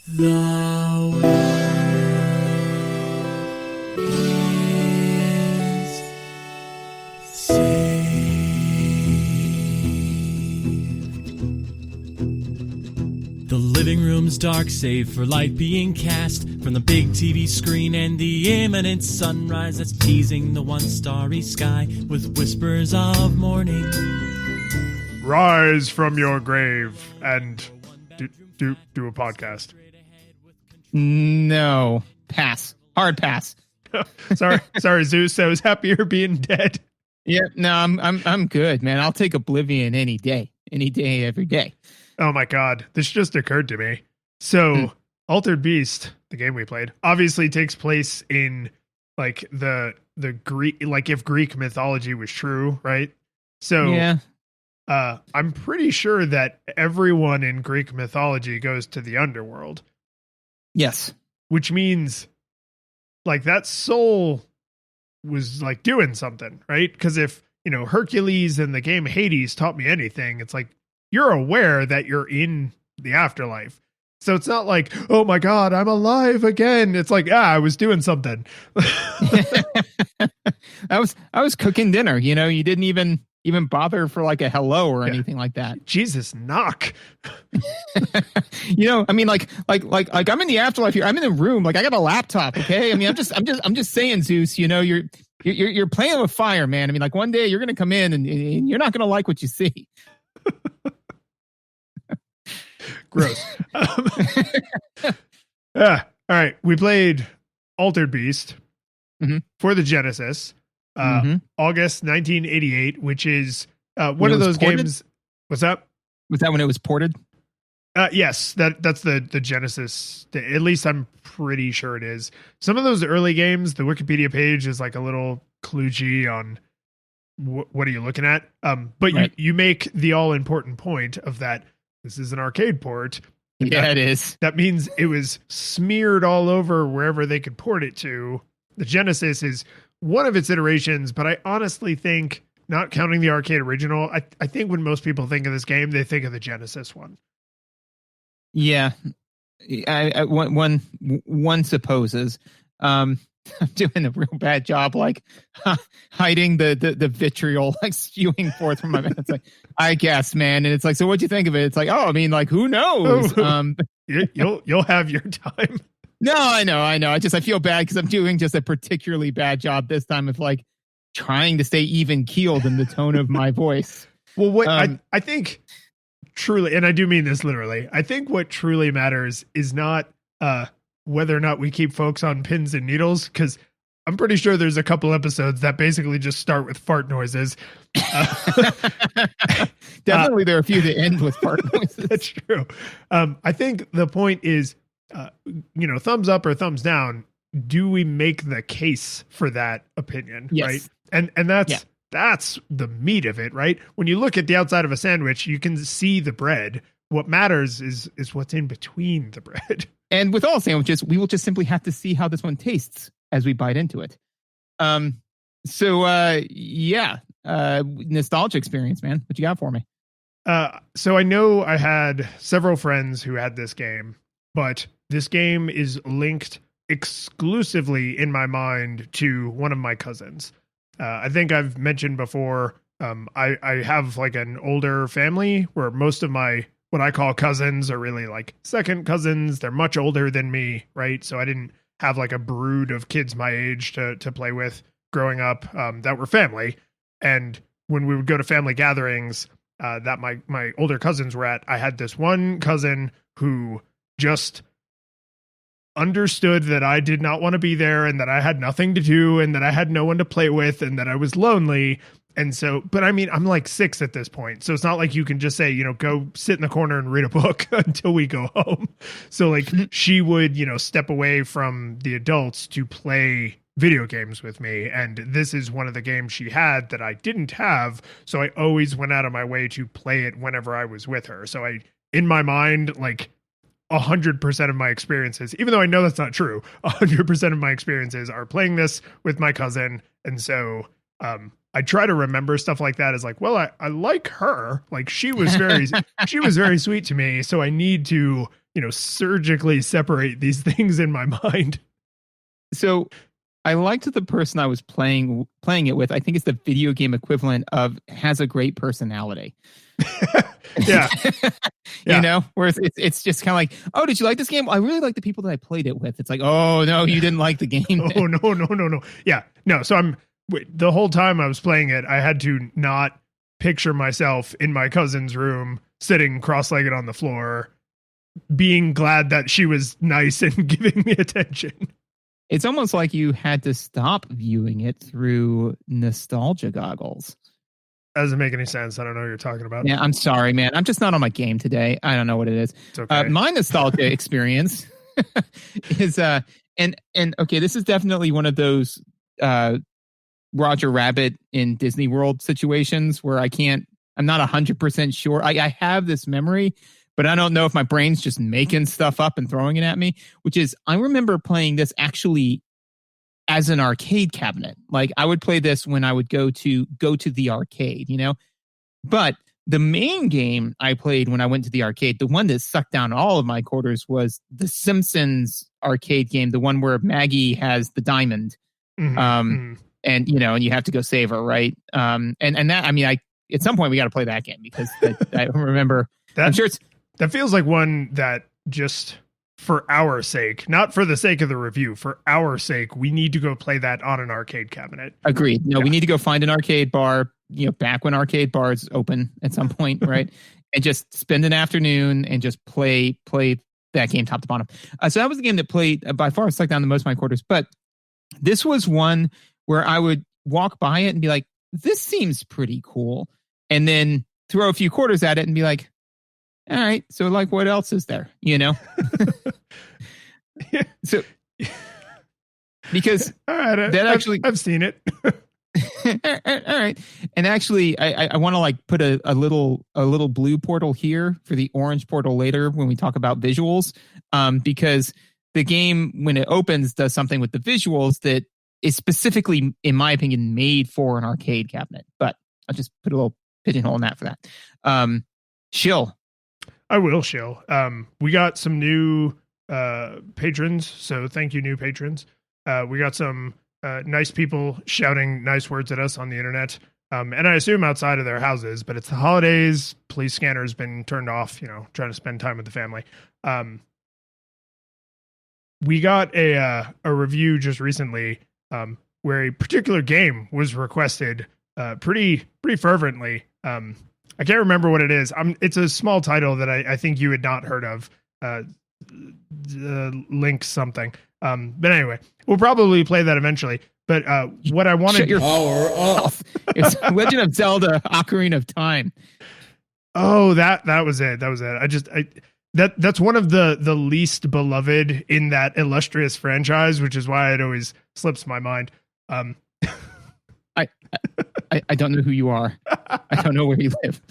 The world is saved. The living room's dark, save for light being cast from the big TV screen and the imminent sunrise that's teasing the one starry sky with whispers of morning. Rise from your grave and do a podcast. No. Pass. Hard pass. sorry, Zeus. I was happier being dead. Yeah, no, I'm good, man. I'll take Oblivion any day, every day. Oh my god, this just occurred to me. So, Altered Beast, the game we played, obviously takes place in like the Greek, like if Greek mythology was true, right? So, Yeah. I'm pretty sure that everyone in Greek mythology goes to the underworld, Yes. which means like that soul was like doing something, right? Because if, Hercules in the game Hades taught me anything, it's like you're aware that you're in the afterlife. So it's not like, oh my God, I'm alive again. It's like, I was doing something. I was cooking dinner, you didn't even bother for like a hello or anything like that. Jesus, knock. I mean, like I'm in the afterlife here. I'm in the room. Like I got a laptop. Okay. I mean, I'm just saying, Zeus, you're playing with fire, man. I mean, like one day you're going to come in and you're not going to like what you see. Gross. All right. We played Altered Beast for the Genesis, August 1988, which is one of those games. What's up? Was that when it was ported? Yes, that's the Genesis. At least I'm pretty sure it is. Some of those early games, the Wikipedia page is like a little kludgy on what are you looking at. But right. you make the all important point of that. This is an arcade port. Yeah, it is. That means it was smeared all over wherever they could port it to. The Genesis is one of its iterations, but I honestly think, not counting the arcade original, I think when most people think of this game, they think of the Genesis one. Yeah, one supposes. I'm doing a real bad job, like hiding the vitriol, like spewing forth from my mouth. It's like, I guess, man. And it's like, so what'd you think of it? It's like, oh, I mean, like, who knows? You'll have your time. No, I know. I feel bad because I'm doing just a particularly bad job this time of like trying to stay even keeled in the tone of my voice. Well, what I think truly, and I do mean this literally, I think what truly matters is not whether or not we keep folks on pins and needles, because I'm pretty sure there's a couple episodes that basically just start with fart noises. Definitely there are a few that end with fart noises. That's true. I think the point is, thumbs up or thumbs down. Do we make the case for that opinion? Yes. Right. And that's the meat of it, right? When you look at the outside of a sandwich, you can see the bread. What matters is what's in between the bread. And with all sandwiches, we will just simply have to see how this one tastes as we bite into it. Nostalgia experience, man. What you got for me? So I know I had several friends who had this game, but this game is linked exclusively in my mind to one of my cousins. I think I've mentioned before, I have like an older family where most of my what I call cousins are really like second cousins. They're much older than me, right? So I didn't have like a brood of kids my age to play with growing up that were family. And when we would go to family gatherings that my older cousins were at, I had this one cousin who just understood that I did not want to be there and that I had nothing to do and that I had no one to play with and that I was lonely. And so, but I mean, I'm like 6 at this point. So it's not like you can just say, go sit in the corner and read a book until we go home. So like she would, step away from the adults to play video games with me. And this is one of the games she had that I didn't have. So I always went out of my way to play it whenever I was with her. So in my mind, like 100% of my experiences, even though I know that's not true, 100% of my experiences are playing this with my cousin. And so I try to remember stuff like that as like, well, I like her. Like she was very sweet to me. So I need to, surgically separate these things in my mind. So I liked the person I was playing it with. I think it's the video game equivalent of has a great personality. Yeah. Where it's just kind of like, oh, did you like this game? I really like the people that I played it with. It's like, oh no, you didn't like the game. Oh no. Yeah, no. So the whole time I was playing it, I had to not picture myself in my cousin's room, sitting cross-legged on the floor, being glad that she was nice and giving me attention. It's almost like you had to stop viewing it through nostalgia goggles. That doesn't make any sense. I don't know what you're talking about. Yeah, I'm sorry, man. I'm just not on my game today. I don't know what it is. It's okay. My nostalgia experience is and okay, this is definitely one of those Roger Rabbit in Disney World situations where I'm not 100% sure. I have this memory, but I don't know if my brain's just making stuff up and throwing it at me, which is I remember playing this actually as an arcade cabinet. Like I would play this when I would go to the arcade, but the main game I played when I went to the arcade, the one that sucked down all of my quarters, was the Simpsons arcade game, the one where Maggie has the diamond. And and you have to go save her, right? And that, I mean, at some point we got to play that game because I remember that. I'm sure that feels like one that just for our sake, not for the sake of the review, for our sake, we need to go play that on an arcade cabinet. Agreed. No, we need to go find an arcade bar, back when arcade bars open at some point, right? And just spend an afternoon and just play that game top to bottom. So that was the game that played by far sucked down the most of my quarters. But this was one where I would walk by it and be like, this seems pretty cool. And then throw a few quarters at it and be like, all right, so like what else is there? So because all right, I've seen it. All right. And actually I want to like put a little blue portal here for the orange portal later when we talk about visuals. Because the game, when it opens, does something with the visuals that is specifically, in my opinion, made for an arcade cabinet. But I'll just put a little pigeonhole in that for that. Shill. I will shill. We got some new patrons, so thank you, new patrons. We got some nice people shouting nice words at us on the internet, and I assume outside of their houses, but it's the holidays. Police scanner's been turned off, trying to spend time with the family. We got a review just recently where a particular game was requested pretty fervently. I can't remember what it is. It's a small title that I think you had not heard of. Link something. But anyway, we'll probably play that eventually. But what I wanted... Shut your power off. It's Legend of Zelda Ocarina of Time. Oh, that was it. That was it. That's one of the least beloved in that illustrious franchise, which is why it always slips my mind. I don't know who you are. I don't know where you live.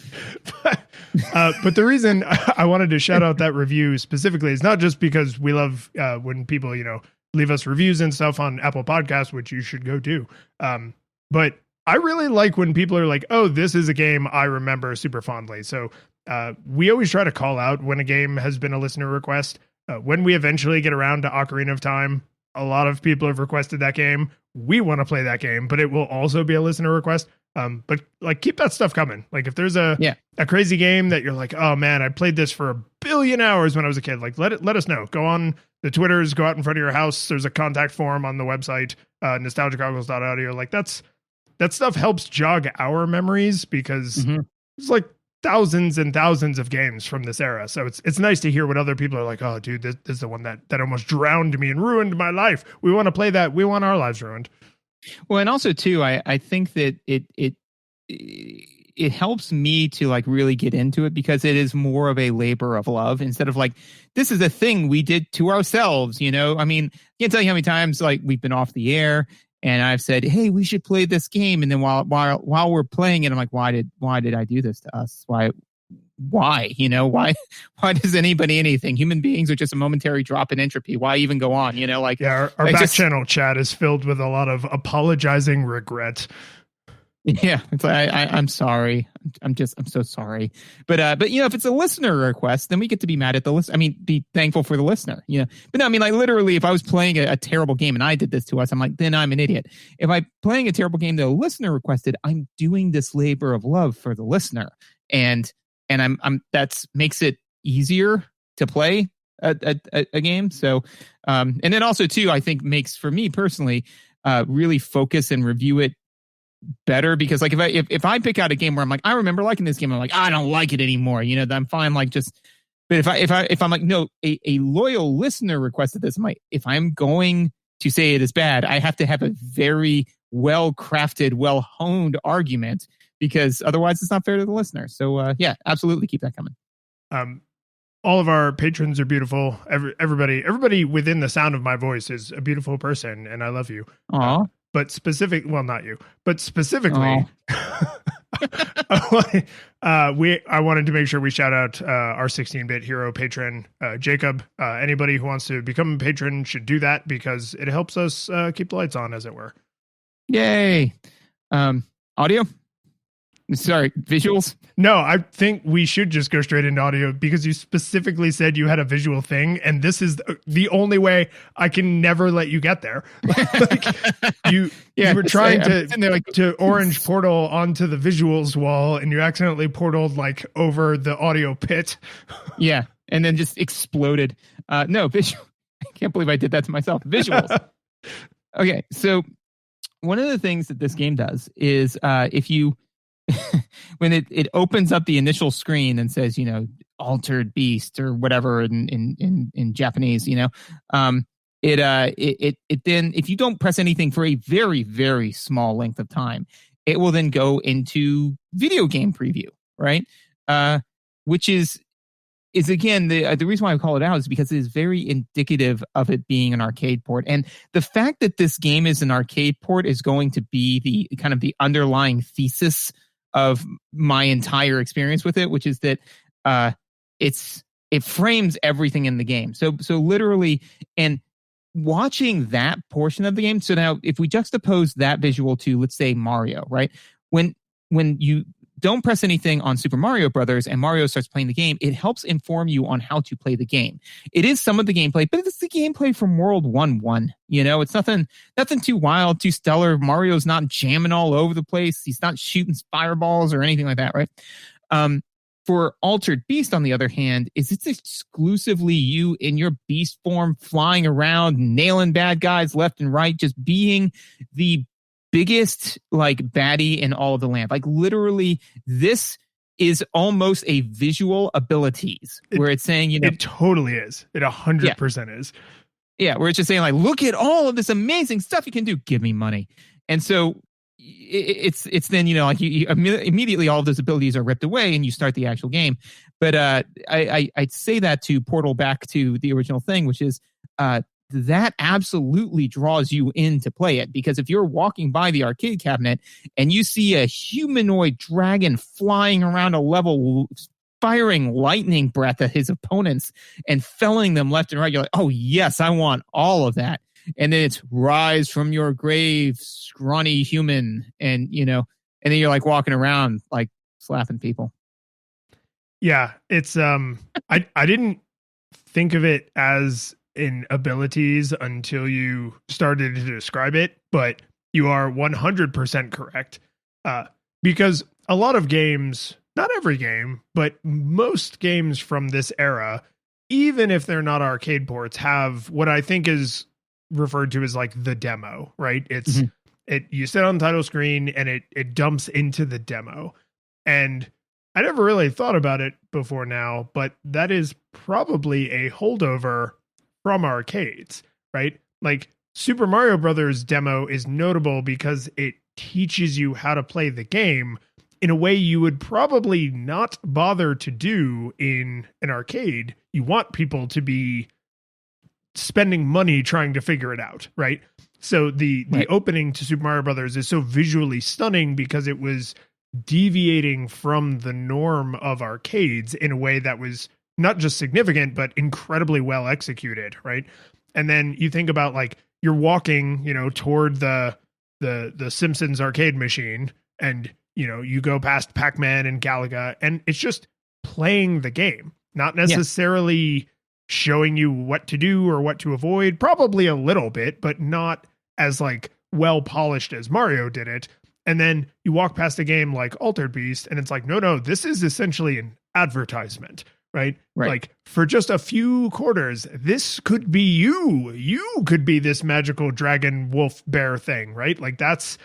But the reason I wanted to shout out that review specifically is not just because we love when people, leave us reviews and stuff on Apple Podcasts, which you should go do. But I really like when people are like, oh, this is a game I remember super fondly. So we always try to call out when a game has been a listener request. When we eventually get around to Ocarina of Time, a lot of people have requested that game. We want to play that game, but it will also be a listener request. But like, keep that stuff coming. Like if there's a crazy game that you're like, oh man, I played this for 1 billion hours when I was a kid. Like let us know. Go on the Twitters, go out in front of your house. There's a contact form on the website, nostalgiagoggles.audio. Like that stuff helps jog our memories because it's like thousands and thousands of games from this era. So it's nice to hear what other people are like, oh dude, this is the one that almost drowned me and ruined my life. We want to play that. We want our lives ruined. Well, and also too, I think that it helps me to like really get into it because it is more of a labor of love instead of like, this is a thing we did to ourselves, I mean, I can't tell you how many times like we've been off the air and I've said, hey, we should play this game. And then while we're playing it, I'm like, why did I do this to us? Why, why does anybody anything? Human beings are just a momentary drop in entropy. Why even go on? Our back channel chat is filled with a lot of apologizing regret. Yeah, it's like I'm sorry. I'm so sorry. But you know, if it's a listener request, then we get to be mad at the listener. I mean, be thankful for the listener. You know, but no, I mean, like literally, if I was playing a terrible game and I did this to us, I'm like, then I'm an idiot. If I'm playing a terrible game that a listener requested, I'm doing this labor of love for the listener, and I'm that's makes it easier to play a game. So, and then also too, I think makes for me personally, really focus and review it better, because like if I pick out a game where I'm like, I remember liking this game, I'm like, I don't like it anymore, you know, I'm fine. Like just, but if I'm like, no, a loyal listener requested this, I'm like, if I'm going to say it is bad, I have to have a very well crafted, well honed argument, because otherwise it's not fair to the listener. So yeah, absolutely keep that coming. All of our patrons are beautiful. Everybody within the sound of my voice is a beautiful person, and I love you. Aw. But not you, but specifically, I wanted to make sure we shout out our 16-bit hero patron, Jacob. Anybody who wants to become a patron should do that, because it helps us keep the lights on, as it were. Yay. Audio? Sorry, visuals? No, I think we should just go straight into audio, because you specifically said you had a visual thing, and this is the only way I can never let you get there. Like, you were trying to orange portal onto the visuals wall, and you accidentally portaled like over the audio pit. Yeah, and then just exploded. No, visual. I can't believe I did that to myself. Visuals. Okay, so one of the things that this game does is if you when it opens up the initial screen and says, you know, altered beast or whatever in Japanese, you know, it then, if you don't press anything for a very, very small length of time, it will then go into video game preview, right? Which is again, the reason why I call it out is because it is very indicative of it being an arcade port. And the fact that this game is an arcade port is going to be the kind of the underlying thesis of my entire experience with it, which is that it frames everything in the game. So literally, and watching that portion of the game. So now, if we juxtapose that visual to, let's say, Mario, right? When you don't press anything on Super Mario Brothers and Mario starts playing the game, it helps inform you on how to play the game. It is some of the gameplay, but it's the gameplay from World 1-1. You know, it's nothing too wild, too stellar. Mario's not jamming all over the place. He's not shooting fireballs or anything like that, right? For Altered Beast, on the other hand, it's exclusively you in your beast form, flying around, nailing bad guys left and right, just being the biggest like baddie in all of the land. Like literally, this is almost a visual abilities where it's saying, you know, it totally is. It 100% is. Yeah, where it's just saying like, look at all of this amazing stuff you can do. Give me money. And so it's then, you know, like you immediately all of those abilities are ripped away and you start the actual game. But I'd say that to portal back to the original thing, which is that absolutely draws you in to play it, because if you're walking by the arcade cabinet and you see a humanoid dragon flying around a level, firing lightning breath at his opponents and felling them left and right, you're like, oh yes, I want all of that. And then it's rise from your grave, scrawny human, and you know, and then you're like walking around like slapping people. Yeah, it's I didn't think of it as in abilities until you started to describe it, but you are 100% correct. Because a lot of games, not every game, but most games from this era, even if they're not arcade ports, have what I think is referred to as like the demo, right? It's you sit on the title screen and it dumps into the demo. And I never really thought about it before now, but that is probably a holdover from arcades, right? Like Super Mario Brothers demo is notable because it teaches you how to play the game in a way you would probably not bother to do in an arcade. You want people to be spending money trying to figure it out, right? So the opening to Super Mario Brothers is so visually stunning because it was deviating from the norm of arcades in a way that was not just significant, but incredibly well executed, right? And then you think about like you're walking, you know, toward the Simpsons arcade machine, and you go past Pac-Man and Galaga, and it's just playing the game, not necessarily showing you what to do or what to avoid. Probably a little bit, but not as like well polished as Mario did it. And then you walk past a game like Altered Beast, and it's like, no, this is essentially an advertisement, right? Like for just a few quarters, this could be you. You could be this magical dragon, wolf, bear thing, right? Like that's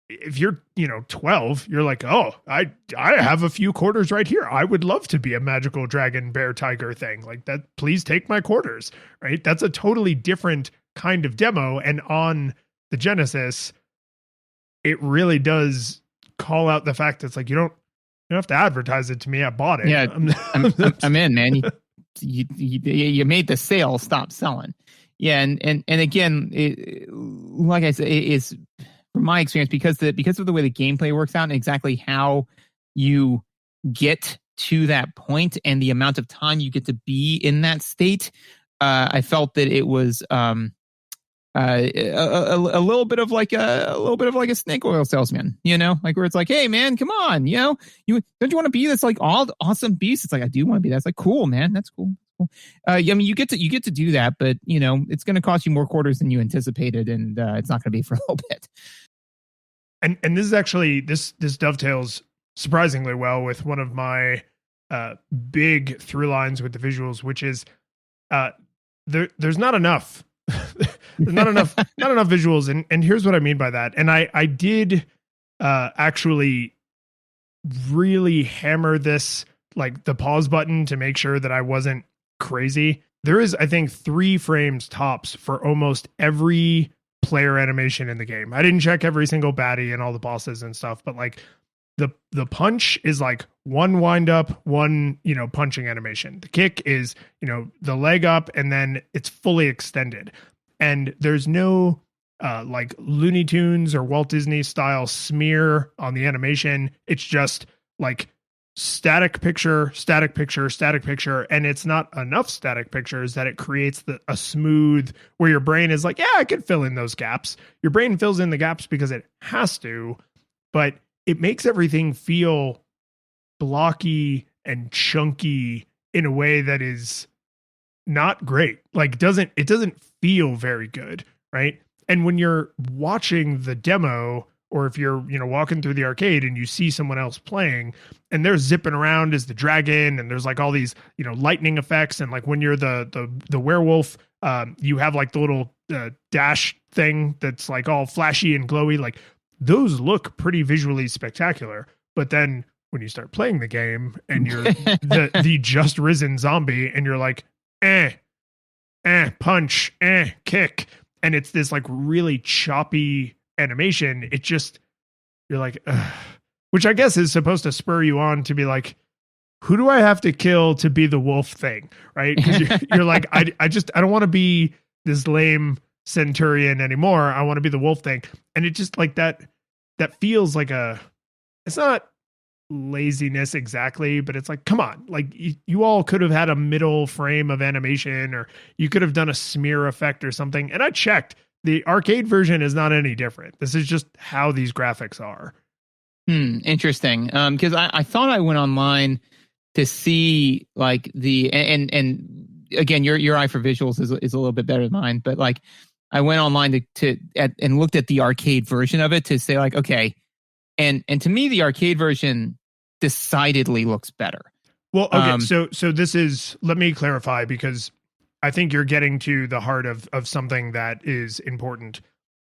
if you're 12, you're like, oh, I have a few quarters right here. I would love to be a magical dragon, bear, tiger thing like that. Please take my quarters, right? That's a totally different kind of demo. And on the Genesis, it really does call out the fact that it's like, you don't have to advertise it to me. I bought it. Yeah, I'm in, man. You made the sale stop selling. Yeah, and again, like I said, it's from my experience, because of the way the gameplay works out and exactly how you get to that point and the amount of time you get to be in that state, I felt that it was a little bit of like a snake oil salesman, like where it's like, hey man, come on, you don't you want to be this like all awesome beast? It's like, I do want to be that. It's like, cool, man, that's cool. I mean, you get to do that, but it's going to cost you more quarters than you anticipated, and it's not going to be for a little bit. And this is actually this dovetails surprisingly well with one of my big through lines with the visuals, which is there's not enough. There's not enough visuals, and here's what I mean by that. And I did actually really hammer this, like the pause button, to make sure that I wasn't crazy. There is, I think, 3 frames tops for almost every player animation in the game. I didn't check every single baddie and all the bosses and stuff, but like the punch is like one wind up, one punching animation. The kick is the leg up, and then it's fully extended. And there's no like Looney Tunes or Walt Disney style smear on the animation. It's just like static picture, static picture, static picture. And it's not enough static pictures that it creates a smooth, where your brain is like, yeah, I could fill in those gaps. Your brain fills in the gaps because it has to, but it makes everything feel blocky and chunky in a way that is not great. Like it doesn't feel very good, right? And when you're watching the demo, or if you're walking through the arcade and you see someone else playing and they're zipping around as the dragon, and there's like all these lightning effects, and like when you're the werewolf, you have like the little dash thing that's like all flashy and glowy. Like those look pretty visually spectacular. But then when you start playing the game and you're the just risen zombie, and you're like, punch, kick, and it's this like really choppy animation, it just, you're like, ugh. Which I guess is supposed to spur you on to be like, who do I have to kill to be the wolf thing, right? Because you're like, I don't want to be this lame centurion anymore. I want to be the wolf thing. And it just like that feels like it's not laziness exactly, but it's like, come on, like you all could have had a middle frame of animation, or you could have done a smear effect or something. And I checked, the arcade version is not any different. This is just how these graphics are. Interesting. Because I thought I went online to see like and again, your eye for visuals is a little bit better than mine, but like I went online and looked at the arcade version of it to say like, okay, and to me the arcade version decidedly looks better. Well, okay, so this is, let me clarify, because I think you're getting to the heart of something that is important.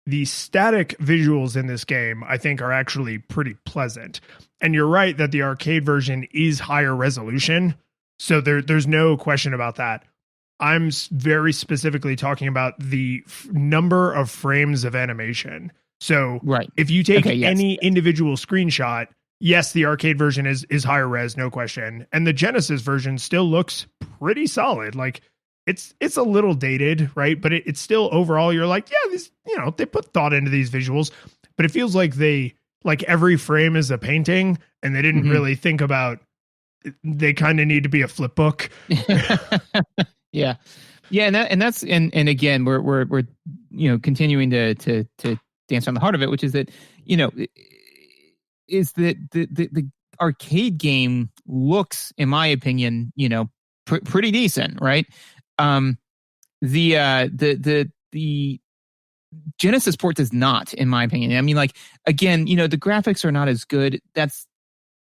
The static visuals in this game, I think, are actually pretty pleasant. And you're right that the arcade version is higher resolution. So there's no question about that. I'm very specifically talking about the number of frames of animation. So right. If you take any individual screenshot, yes, the arcade version is higher res, no question. And the Genesis version still looks pretty solid. Like, it's a little dated, right? But it's still, overall, you're like, yeah, these, they put thought into these visuals, but it feels like every frame is a painting, and they didn't really think about, they kind of need to be a flip book. Yeah. And again, we're continuing to dance on the heart of it, which is that, is that the arcade game looks, in my opinion, pretty decent, right? The Genesis port does not, in my opinion. I mean, like, again, the graphics are not as good. That's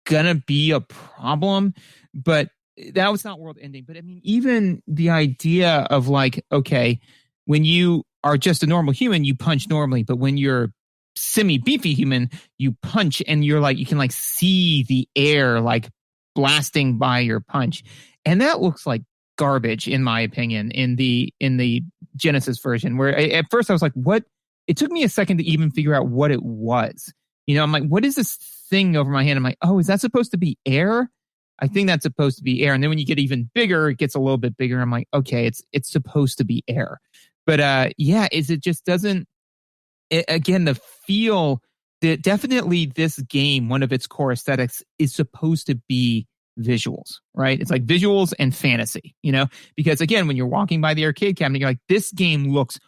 gonna be a problem, but that was not world ending. But I mean, even the idea of like, okay, when you are just a normal human, you punch normally, but when you're semi-beefy human, you punch and you're like, you can like see the air like blasting by your punch. And that looks like garbage, in my opinion, in the Genesis version, where at first I was like, what? It took me a second to even figure out what it was. I'm like, what is this thing over my hand? I'm like, oh, is that supposed to be air? I think that's supposed to be air. And then when you get even bigger, it gets a little bit bigger. I'm like, okay, it's supposed to be air. But it just doesn't, again, the feel that definitely this game, one of its core aesthetics is supposed to be visuals, right? It's like visuals and fantasy, because again, when you're walking by the arcade cabinet, you're like, this game looks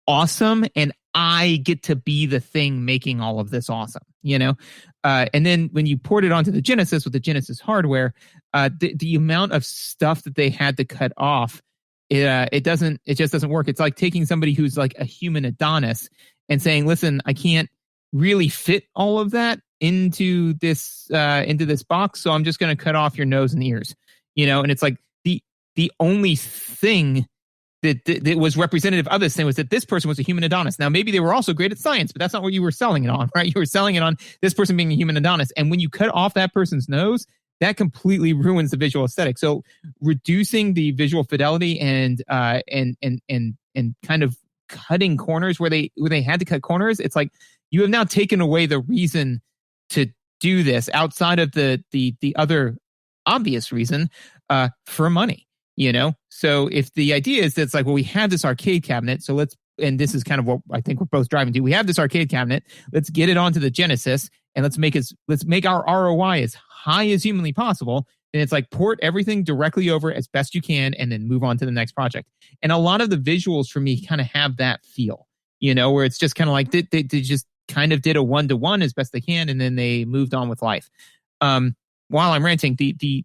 awesome and I get to be the thing making all of this awesome, and then when you port it onto the Genesis with the Genesis hardware, the amount of stuff that they had to cut off, it just doesn't work. It's like taking somebody who's like a human Adonis and saying, listen, I can't really fit all of that into this box, so I'm just going to cut off your nose and ears, and it's like the only thing that was representative of this thing was that this person was a human Adonis. Now, maybe they were also great at science, but that's not what you were selling it on, right? You were selling it on this person being a human Adonis. And when you cut off that person's nose, that completely ruins the visual aesthetic. So reducing the visual fidelity and kind of cutting corners where they had to cut corners, it's like you have now taken away the reason to do this outside of the other obvious reason, for money. So if the idea is that it's like, well, we have this arcade cabinet, so and this is kind of what I think we're both driving to. We have this arcade cabinet, let's get it onto the Genesis and let's make our ROI as high as humanly possible. And it's like port everything directly over as best you can and then move on to the next project. And a lot of the visuals for me kind of have that feel, where it's just kind of like they just kind of did a 1-to-1 as best they can and then they moved on with life. While I'm ranting, the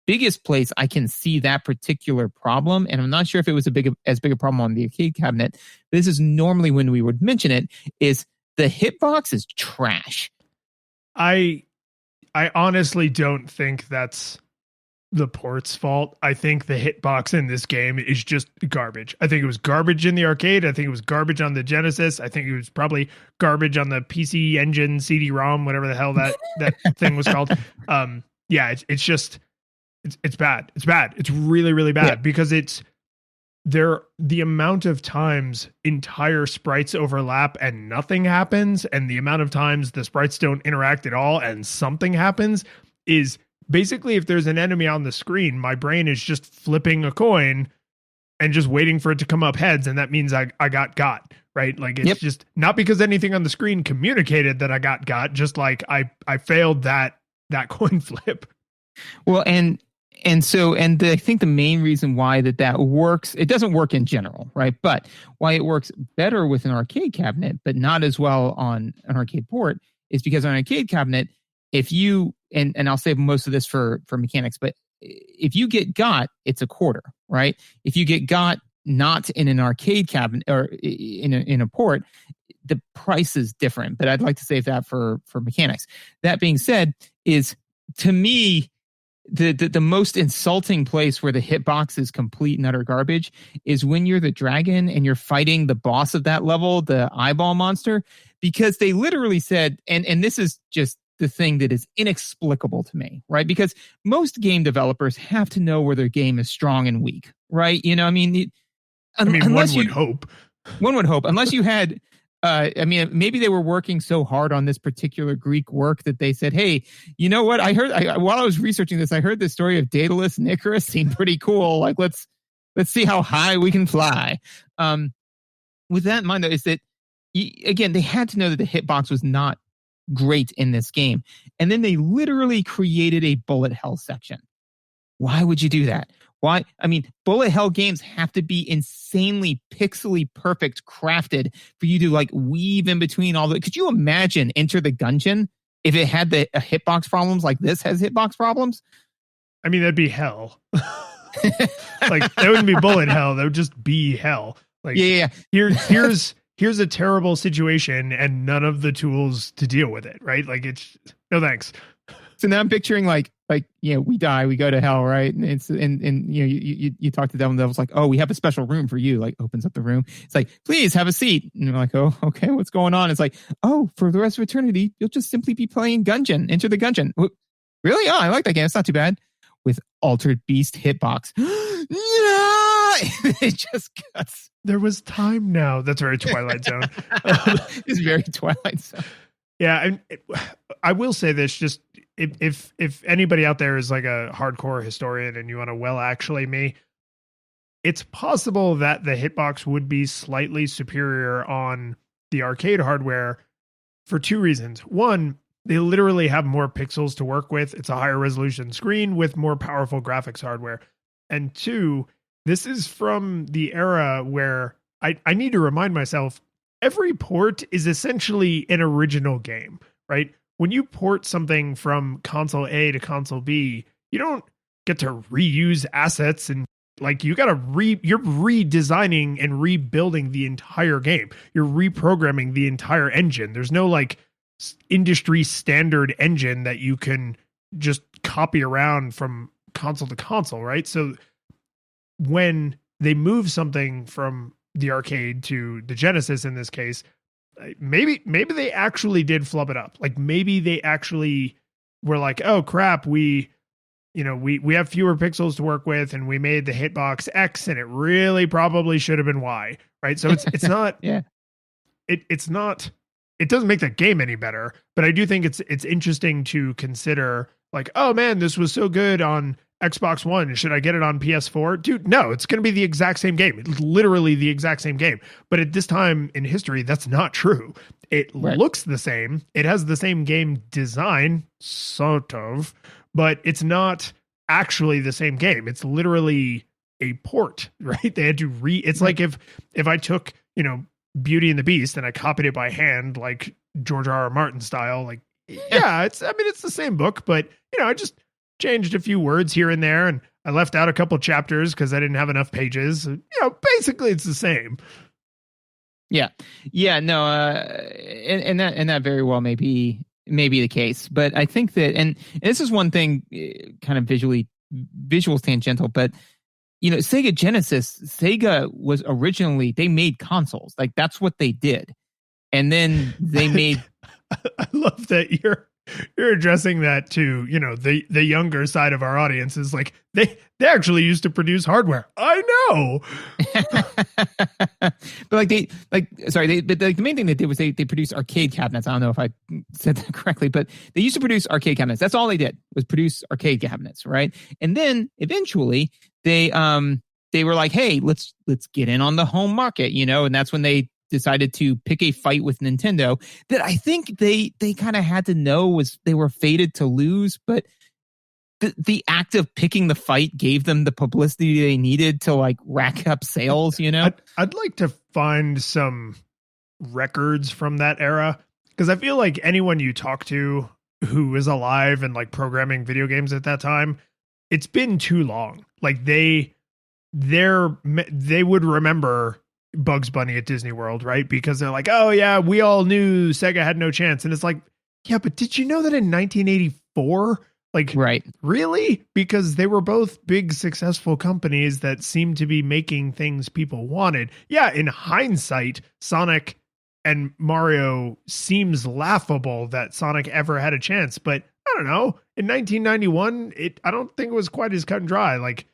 biggest place I can see that particular problem, and I'm not sure if it was as big a problem on the arcade cabinet, but this is normally when we would mention it, is the hitbox is trash. I honestly don't think that's the port's fault. I think the hitbox in this game is just garbage. I think it was garbage in the arcade. I think it was garbage on the Genesis. I think it was probably garbage on the PC Engine CD-ROM, whatever the hell that thing was called. It's just it's bad. It's bad. It's really, really bad because the amount of times entire sprites overlap and nothing happens, and the amount of times the sprites don't interact at all and something happens is basically, if there's an enemy on the screen, my brain is just flipping a coin and just waiting for it to come up heads. And that means I got, right? Like it's just not because anything on the screen communicated that I got, just like I failed that coin flip. Well, I think the main reason why that works, it doesn't work in general, right? But why it works better with an arcade cabinet, but not as well on an arcade port, is because on an arcade cabinet, if you, and I'll save most of this for mechanics, but if you get got, it's a quarter, right? If you get got not in an arcade cabinet or in a port, the price is different. But I'd like to save that for mechanics. That being said, is to me, the most insulting place where the hitbox is complete and utter garbage is when you're the dragon and you're fighting the boss of that level, the eyeball monster, because they literally said, and this is just the thing that is inexplicable to me, right? Because most game developers have to know where their game is strong and weak, right? One would hope. One would hope, unless you had, maybe they were working so hard on this particular Greek work that they said, hey, you know what? While I was researching this, I heard the story of Daedalus and Icarus seemed pretty cool. Like, let's see how high we can fly. With that in mind, though, is that, again, they had to know that the hitbox was not great in this game. And then they literally created a bullet hell section. Why would you do that? Why? I mean, bullet hell games have to be insanely pixely perfect crafted for you to like weave in between all the. Could you imagine Enter the Gungeon if it had the hitbox problems like this has hitbox problems? I mean, that'd be hell. Like that wouldn't be bullet hell. That would just be hell. Like Yeah. here's a terrible situation and none of the tools to deal with it. Right? Like it's no thanks. So now I'm picturing like we die, we go to hell, right? And it's and you talk to Devil, and Devil's like, oh, we have a special room for you. Like opens up the room. It's like, please have a seat. And you're like, oh, okay, what's going on? It's like, oh, for the rest of eternity, you'll just simply be playing Gungeon, Enter the Gungeon. Really? Oh, I like that game. It's not too bad. With Altered Beast hitbox. No! It just cuts. There was time now. That's very Twilight Zone. It's very Twilight Zone. Yeah, and I will say this: just if anybody out there is like a hardcore historian and you want to actually me, it's possible that the hitbox would be slightly superior on the arcade hardware for two reasons. One, they literally have more pixels to work with. It's a higher resolution screen with more powerful graphics hardware. And two, this is from the era where I need to remind myself, every port is essentially an original game, right? When you port something from console A to console B, you don't get to reuse assets and like you're redesigning and rebuilding the entire game. You're reprogramming the entire engine. There's no like industry standard engine that you can just copy around from console to console, right? So when they move something from the arcade to the Genesis in this case, maybe they actually did flub it up. Like maybe they actually were like, oh crap, we have fewer pixels to work with and we made the hitbox X and it really probably should have been Y, right? So it's not yeah. It's not, it doesn't make the game any better, but I do think it's interesting to consider like, oh man, this was so good on Xbox One. Should I get it on PS4? Dude, no, it's going to be the exact same game. It's literally the exact same game. But at this time in history, that's not true. It looks the same. It has the same game design, sort of, but it's not actually the same game. It's literally a port, right? They had to it's like if I took, Beauty and the Beast and I copied it by hand, like George R.R. Martin style, like, yeah, it's the same book, but I just changed a few words here and there and I left out a couple chapters because I didn't have enough pages. Basically it's the same. Yeah. No, and that very well may be the case, but I think that, and this is one thing kind of visual tangential, but Sega Genesis, Sega was originally, they made consoles. Like that's what they did. And then they made. I love that you're addressing that to, the younger side of our audience is like, they actually used to produce hardware. I know. But the main thing they did was they produced arcade cabinets. I don't know if I said that correctly, but they used to produce arcade cabinets. That's all they did was produce arcade cabinets. Right. And then eventually they were like, hey, let's get in on the home market, and that's when they decided to pick a fight with Nintendo that I think they kind of had to know was they were fated to lose, but the act of picking the fight gave them the publicity they needed to like rack up sales, I'd like to find some records from that era because I feel like anyone you talk to who is alive and like programming video games at that time, it's been too long. Like they would remember Bugs Bunny at Disney World, right? Because they're like, oh yeah, we all knew Sega had no chance. And it's like, yeah, but did you know that in 1984? Like, right. Really? Because they were both big successful companies that seemed to be making things people wanted. Yeah, in hindsight, Sonic and Mario seems laughable that Sonic ever had a chance. But I don't know. In 1991, I don't think it was quite as cut and dry. Like,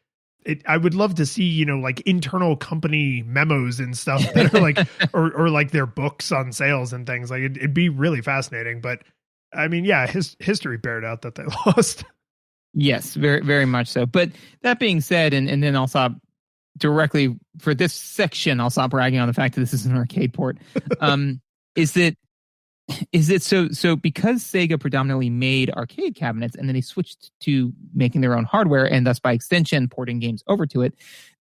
I would love to see, like internal company memos and stuff that are like, or like their books on sales and things. Like it'd be really fascinating. But I mean, yeah, history bared out that they lost. Yes, very, very much so. But that being said, and then I'll stop directly for this section. I'll stop bragging on the fact that this is an arcade port. Is that is it so because Sega predominantly made arcade cabinets and then they switched to making their own hardware and thus by extension porting games over to it,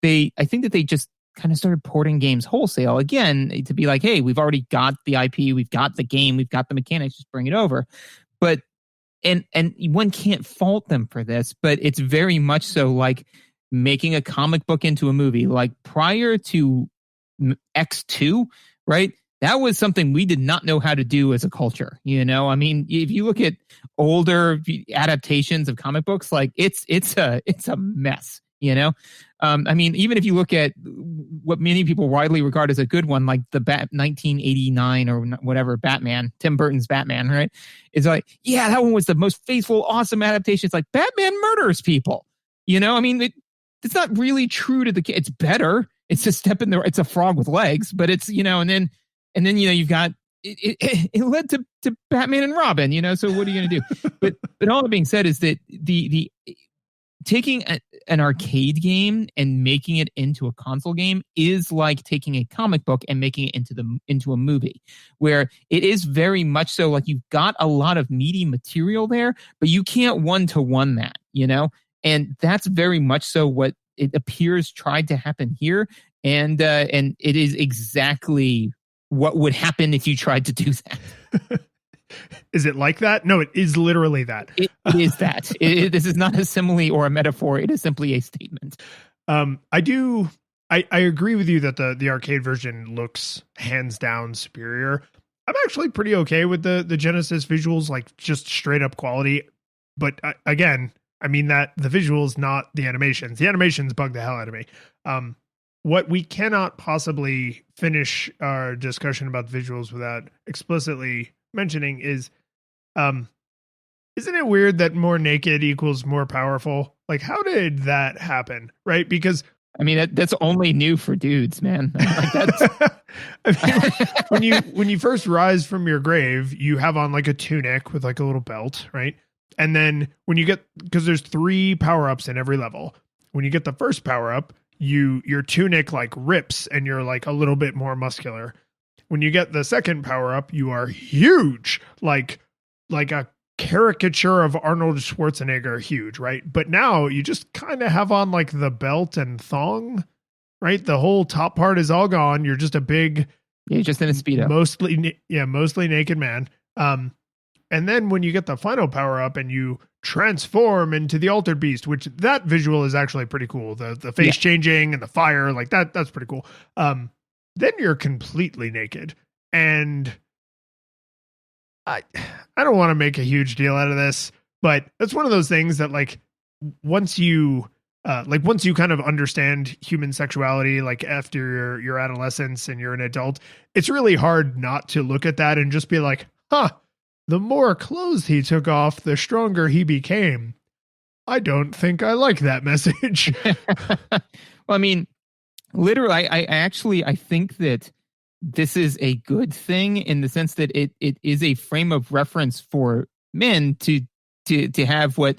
I think that they just kind of started porting games wholesale again to be like, hey, we've already got the IP, we've got the game, we've got the mechanics, just bring it over. But and one can't fault them for this, but it's very much so like making a comic book into a movie. Like prior to X2, right? That was something we did not know how to do as a culture. You know, I mean, if you look at older adaptations of comic books, like it's a mess. You know, I mean, even if you look at what many people widely regard as a good one, like the 1989 or whatever Batman, Tim Burton's Batman, right? It's like, yeah, that one was the most faithful, awesome adaptation. It's like Batman murders people. You know, I mean, it's not really true to it's better. It's a step in it's a frog with legs, but it's, you know, and then, you know, you've got, it led to Batman and Robin, you know, so what are you going to do? But all that being said is that the taking an arcade game and making it into a console game is like taking a comic book and making it into a movie, where it is very much so like you've got a lot of meaty material there, but you can't one-to-one that, you know? And that's very much so what it appears tried to happen here. And it is exactly what would happen if you tried to do that. Is it like that? No, it is literally that. It is that. This is not a simile or a metaphor. It is simply a statement. I agree with you that the arcade version looks hands down superior. I'm actually pretty okay with the Genesis visuals, like just straight up quality. But again, I mean that the visuals, not the animations. The animations bug the hell out of me. What we cannot possibly finish our discussion about visuals without explicitly mentioning is, isn't it weird that more naked equals more powerful? Like, how did that happen? Right? Because I mean, that's only new for dudes, man. Like that's... I mean, when you first rise from your grave, you have on like a tunic with like a little belt, right? And then when you get, because there's 3 power-ups in every level. When you get the first power-up, your tunic like rips and you're like a little bit more muscular. When you get the second power-up, you are huge, like a caricature of Arnold Schwarzenegger huge, right? But now you just kind of have on like the belt and thong, right? The whole top part is all gone. You're just a big... You're just in a Speedo. Mostly naked man. And then when you get the final power up and you transform into the Altered Beast, which that visual is actually pretty cool. The face changing and the fire, like that's pretty cool. Then you're completely naked. And I don't want to make a huge deal out of this, but that's one of those things that like once you kind of understand human sexuality, like after your adolescence and you're an adult, it's really hard not to look at that and just be like, huh, the more clothes he took off, the stronger he became. I don't think I like that message. Well, I mean, literally, I think that this is a good thing in the sense that it is a frame of reference for men to have what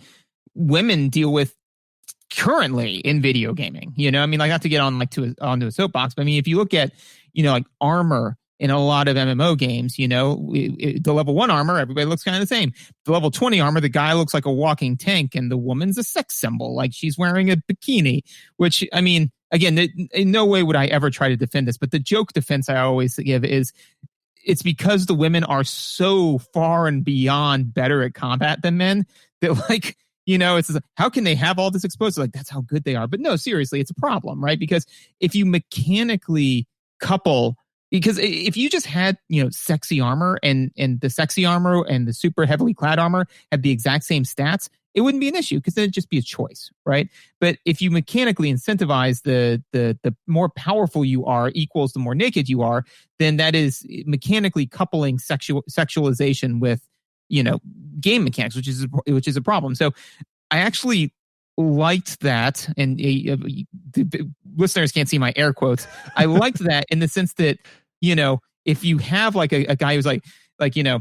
women deal with currently in video gaming. You know, I mean, like not to get on onto a soapbox, but I mean, if you look at, you know, like armor in a lot of MMO games, you know, the level 1 armor, everybody looks kind of the same. The level 20 armor, the guy looks like a walking tank and the woman's a sex symbol, like she's wearing a bikini, which, I mean, again, in no way would I ever try to defend this, but the joke defense I always give is it's because the women are so far and beyond better at combat than men that, like, you know, it's how can they have all this exposure? Like, that's how good they are. But no, seriously, it's a problem, right? Because if you mechanically couple, because if you just had, you know, sexy armor and the sexy armor and the super heavily clad armor had the exact same stats, it wouldn't be an issue because then it'd just be a choice, right? But if you mechanically incentivize the more powerful you are equals the more naked you are, then that is mechanically coupling sexualization with, you know, game mechanics, which is a problem. So I actually liked that, and the listeners can't see my air quotes. I liked that in the sense that, you know, if you have like a guy who's like, you know,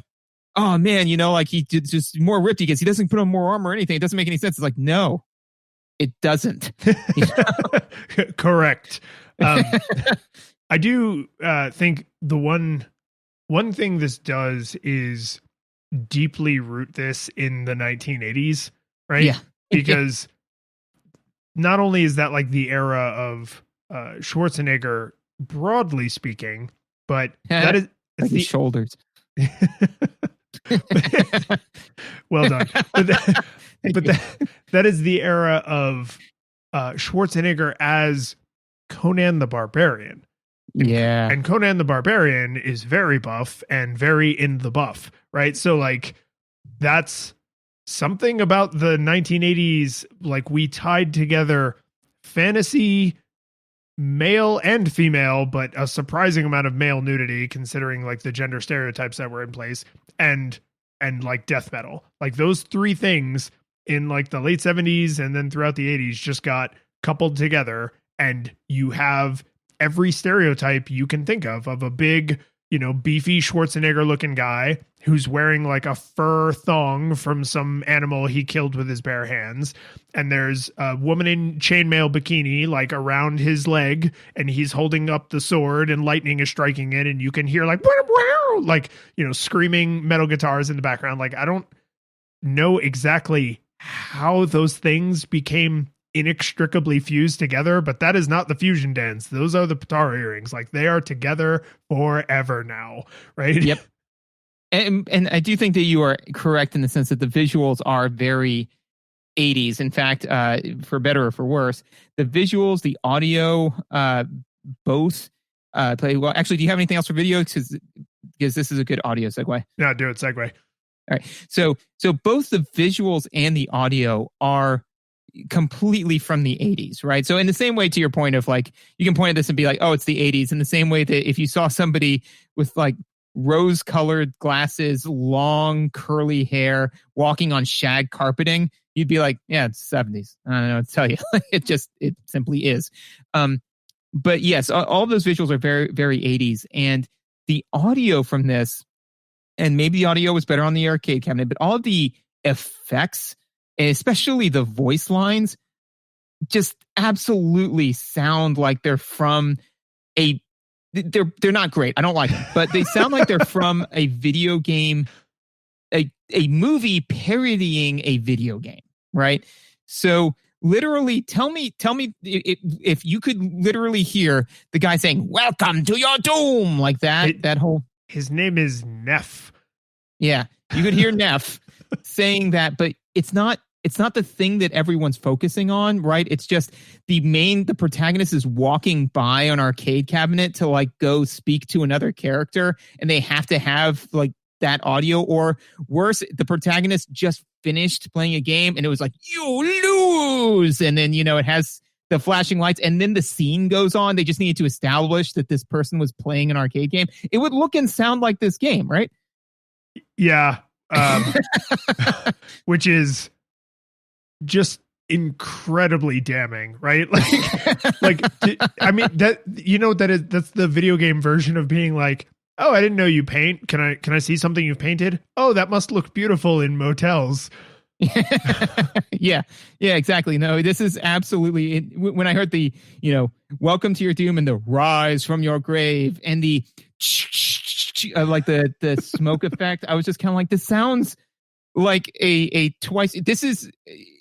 oh man, you know, like he just more ripped because he doesn't put on more armor or anything. It doesn't make any sense. It's like, no, it doesn't. You know? Correct. I do think the one one thing this does is deeply root this in the 1980s, right? Yeah. Because not only is that like the era of Schwarzenegger, broadly speaking, but that is like the his shoulders. Well done. But that is the era of Schwarzenegger as Conan the Barbarian. Yeah. And Conan the Barbarian is very buff and very in the buff, right? So like that's something about the 1980s. Like we tied together fantasy, male and female, but a surprising amount of male nudity considering like the gender stereotypes that were in place, and like death metal. Like those three things in like the late 70s and then throughout the 80s just got coupled together, and you have every stereotype you can think of a big, you know, beefy Schwarzenegger looking guy who's wearing like a fur thong from some animal he killed with his bare hands. And there's a woman in chainmail bikini, like around his leg, and he's holding up the sword and lightning is striking it. And you can hear like, like, you know, screaming metal guitars in the background. Like, I don't know exactly how those things became inextricably fused together, but that is not the fusion dance. Those are the Patara earrings. Like they are together forever now, right? Yep. And I do think that you are correct in the sense that the visuals are very 80s. In fact, for better or for worse, the visuals, the audio, both play well. Actually, do you have anything else for video? Because this is a good audio segue. No, do it. Segue. All right. So both the visuals and the audio are completely from the 80s, right? So in the same way, to your point of like, you can point at this and be like, oh, it's the 80s. In the same way that if you saw somebody with like rose-colored glasses, long curly hair, walking on shag carpeting, you'd be like, yeah, it's 70s. I don't know what to tell you. It simply is. But yes, all those visuals are very, very 80s. And the audio from this, and maybe the audio was better on the arcade cabinet, but all of the effects, especially the voice lines, just absolutely sound like they're from they're not great. I don't like them, but they sound like they're from a video game, a movie parodying a video game, right? So literally, tell me if you could literally hear the guy saying, "Welcome to your doom," like that. That whole. His name is Neff. Yeah, you could hear Neff saying that, but it's not the thing that everyone's focusing on, right? It's just the protagonist is walking by an arcade cabinet to like go speak to another character, and they have to have like that audio, or worse, the protagonist just finished playing a game and it was like, you lose. And then, you know, it has the flashing lights and then the scene goes on. They just needed to establish that this person was playing an arcade game. It would look and sound like this game, right? Yeah. Which is just incredibly damning, right? I mean, that, you know, that's the video game version of being like, oh, I didn't know you paint. Can I see something you've painted? Oh, that must look beautiful in motels. Yeah, exactly. No, this is absolutely, when I heard the, you know, welcome to your doom and the rise from your grave and the like the smoke effect, I was just kind of like, this sounds like a twice. This is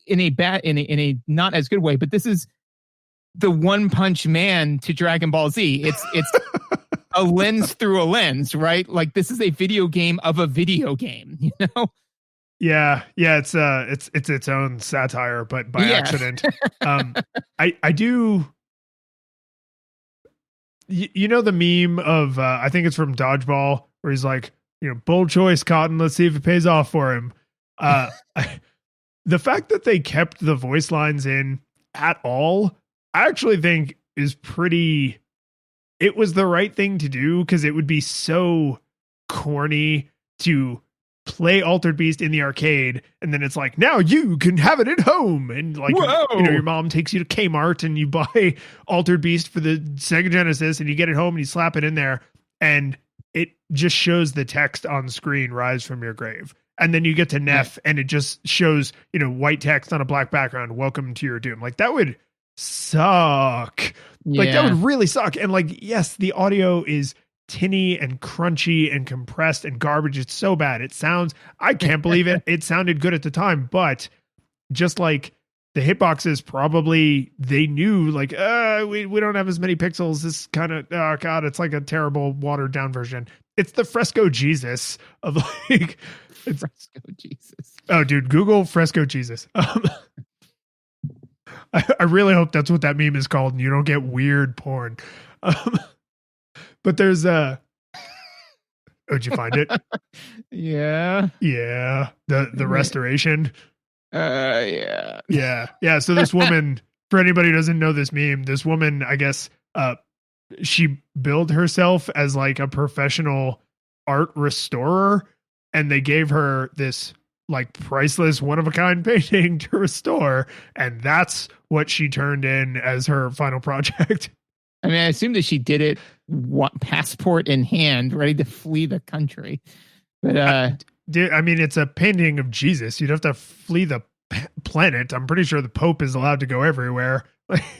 in a not as good way, but this is the One Punch Man to Dragon Ball Z. It's a lens through a lens, right? Like this is a video game of a video game, you know? Yeah, it's its own satire, but by accident. I do. You know the meme of I think it's from Dodgeball where he's like, you know, bold choice, Cotton. Let's see if it pays off for him. The fact that they kept the voice lines in at all, I actually think is pretty. It was the right thing to do because it would be so corny to play Altered Beast in the arcade and then it's like, now you can have it at home, and like, whoa, you know, your mom takes you to Kmart and you buy Altered Beast for the Sega Genesis and you get it home and you slap it in there and it just shows the text on screen, rise from your grave, and then you get to Neff and it just shows, you know, white text on a black background, welcome to your doom. Like that would suck. Like that would really suck. And like, yes, the audio is tinny and crunchy and compressed and garbage. It's so bad. I can't believe it. It sounded good at the time, but just like the hitboxes, probably they knew like, we don't have as many pixels. This kind of, oh God, it's like a terrible watered down version. It's the Fresco Jesus of like, it's Fresco Jesus. Oh, dude, Google Fresco Jesus. I really hope that's what that meme is called and you don't get weird porn. But there's would you find it? Yeah. Yeah. The restoration. Yeah. Yeah. So this woman, for anybody who doesn't know this meme, this woman, I guess, she billed herself as like a professional art restorer, and they gave her this like priceless one of a kind painting to restore, and that's what she turned in as her final project. I mean, I assume that she did it passport in hand, ready to flee the country. But Dude, I mean, it's a painting of Jesus. You'd have to flee the planet. I'm pretty sure the Pope is allowed to go everywhere.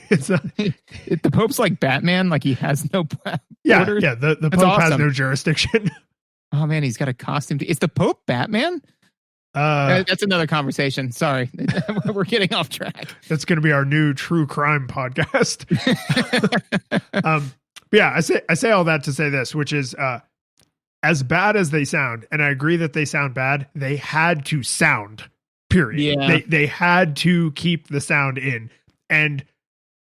It's not, the Pope's like Batman, like he has no borders. Yeah. The Pope awesome. has no jurisdiction. Oh man, he's got a costume. Is the Pope Batman? That's another conversation. Sorry, we're getting off track. That's going to be our new true crime podcast. But yeah, I say all that to say this, which is as bad as they sound, and I agree that they sound bad. They had to sound. Period. Yeah. They had to keep the sound in. And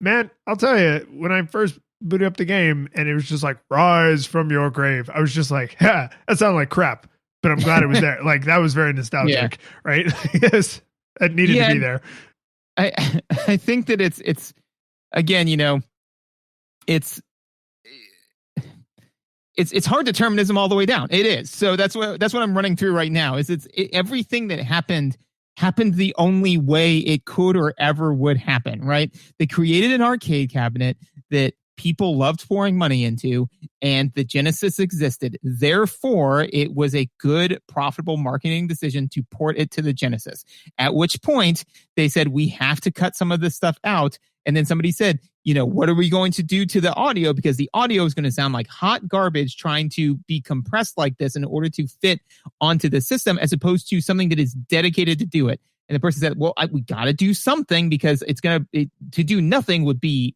man, I'll tell you, when I first booted up the game and it was just like rise from your grave, I was just like, that sounded like crap. But I'm glad it was there. Like that was very nostalgic, right? Yes, it needed to be there. I think that it's again, you know, it's hard determinism all the way down. It is. So that's what I'm running through right now. Everything that happened the only way it could or ever would happen, right? They created an arcade cabinet that people loved pouring money into, and the Genesis existed. Therefore, it was a good, profitable marketing decision to port it to the Genesis. At which point, they said, we have to cut some of this stuff out. And then somebody said, you know, what are we going to do to the audio? Because the audio is going to sound like hot garbage trying to be compressed like this in order to fit onto the system, as opposed to something that is dedicated to do it. And the person said, well, we got to do something, because to do nothing would be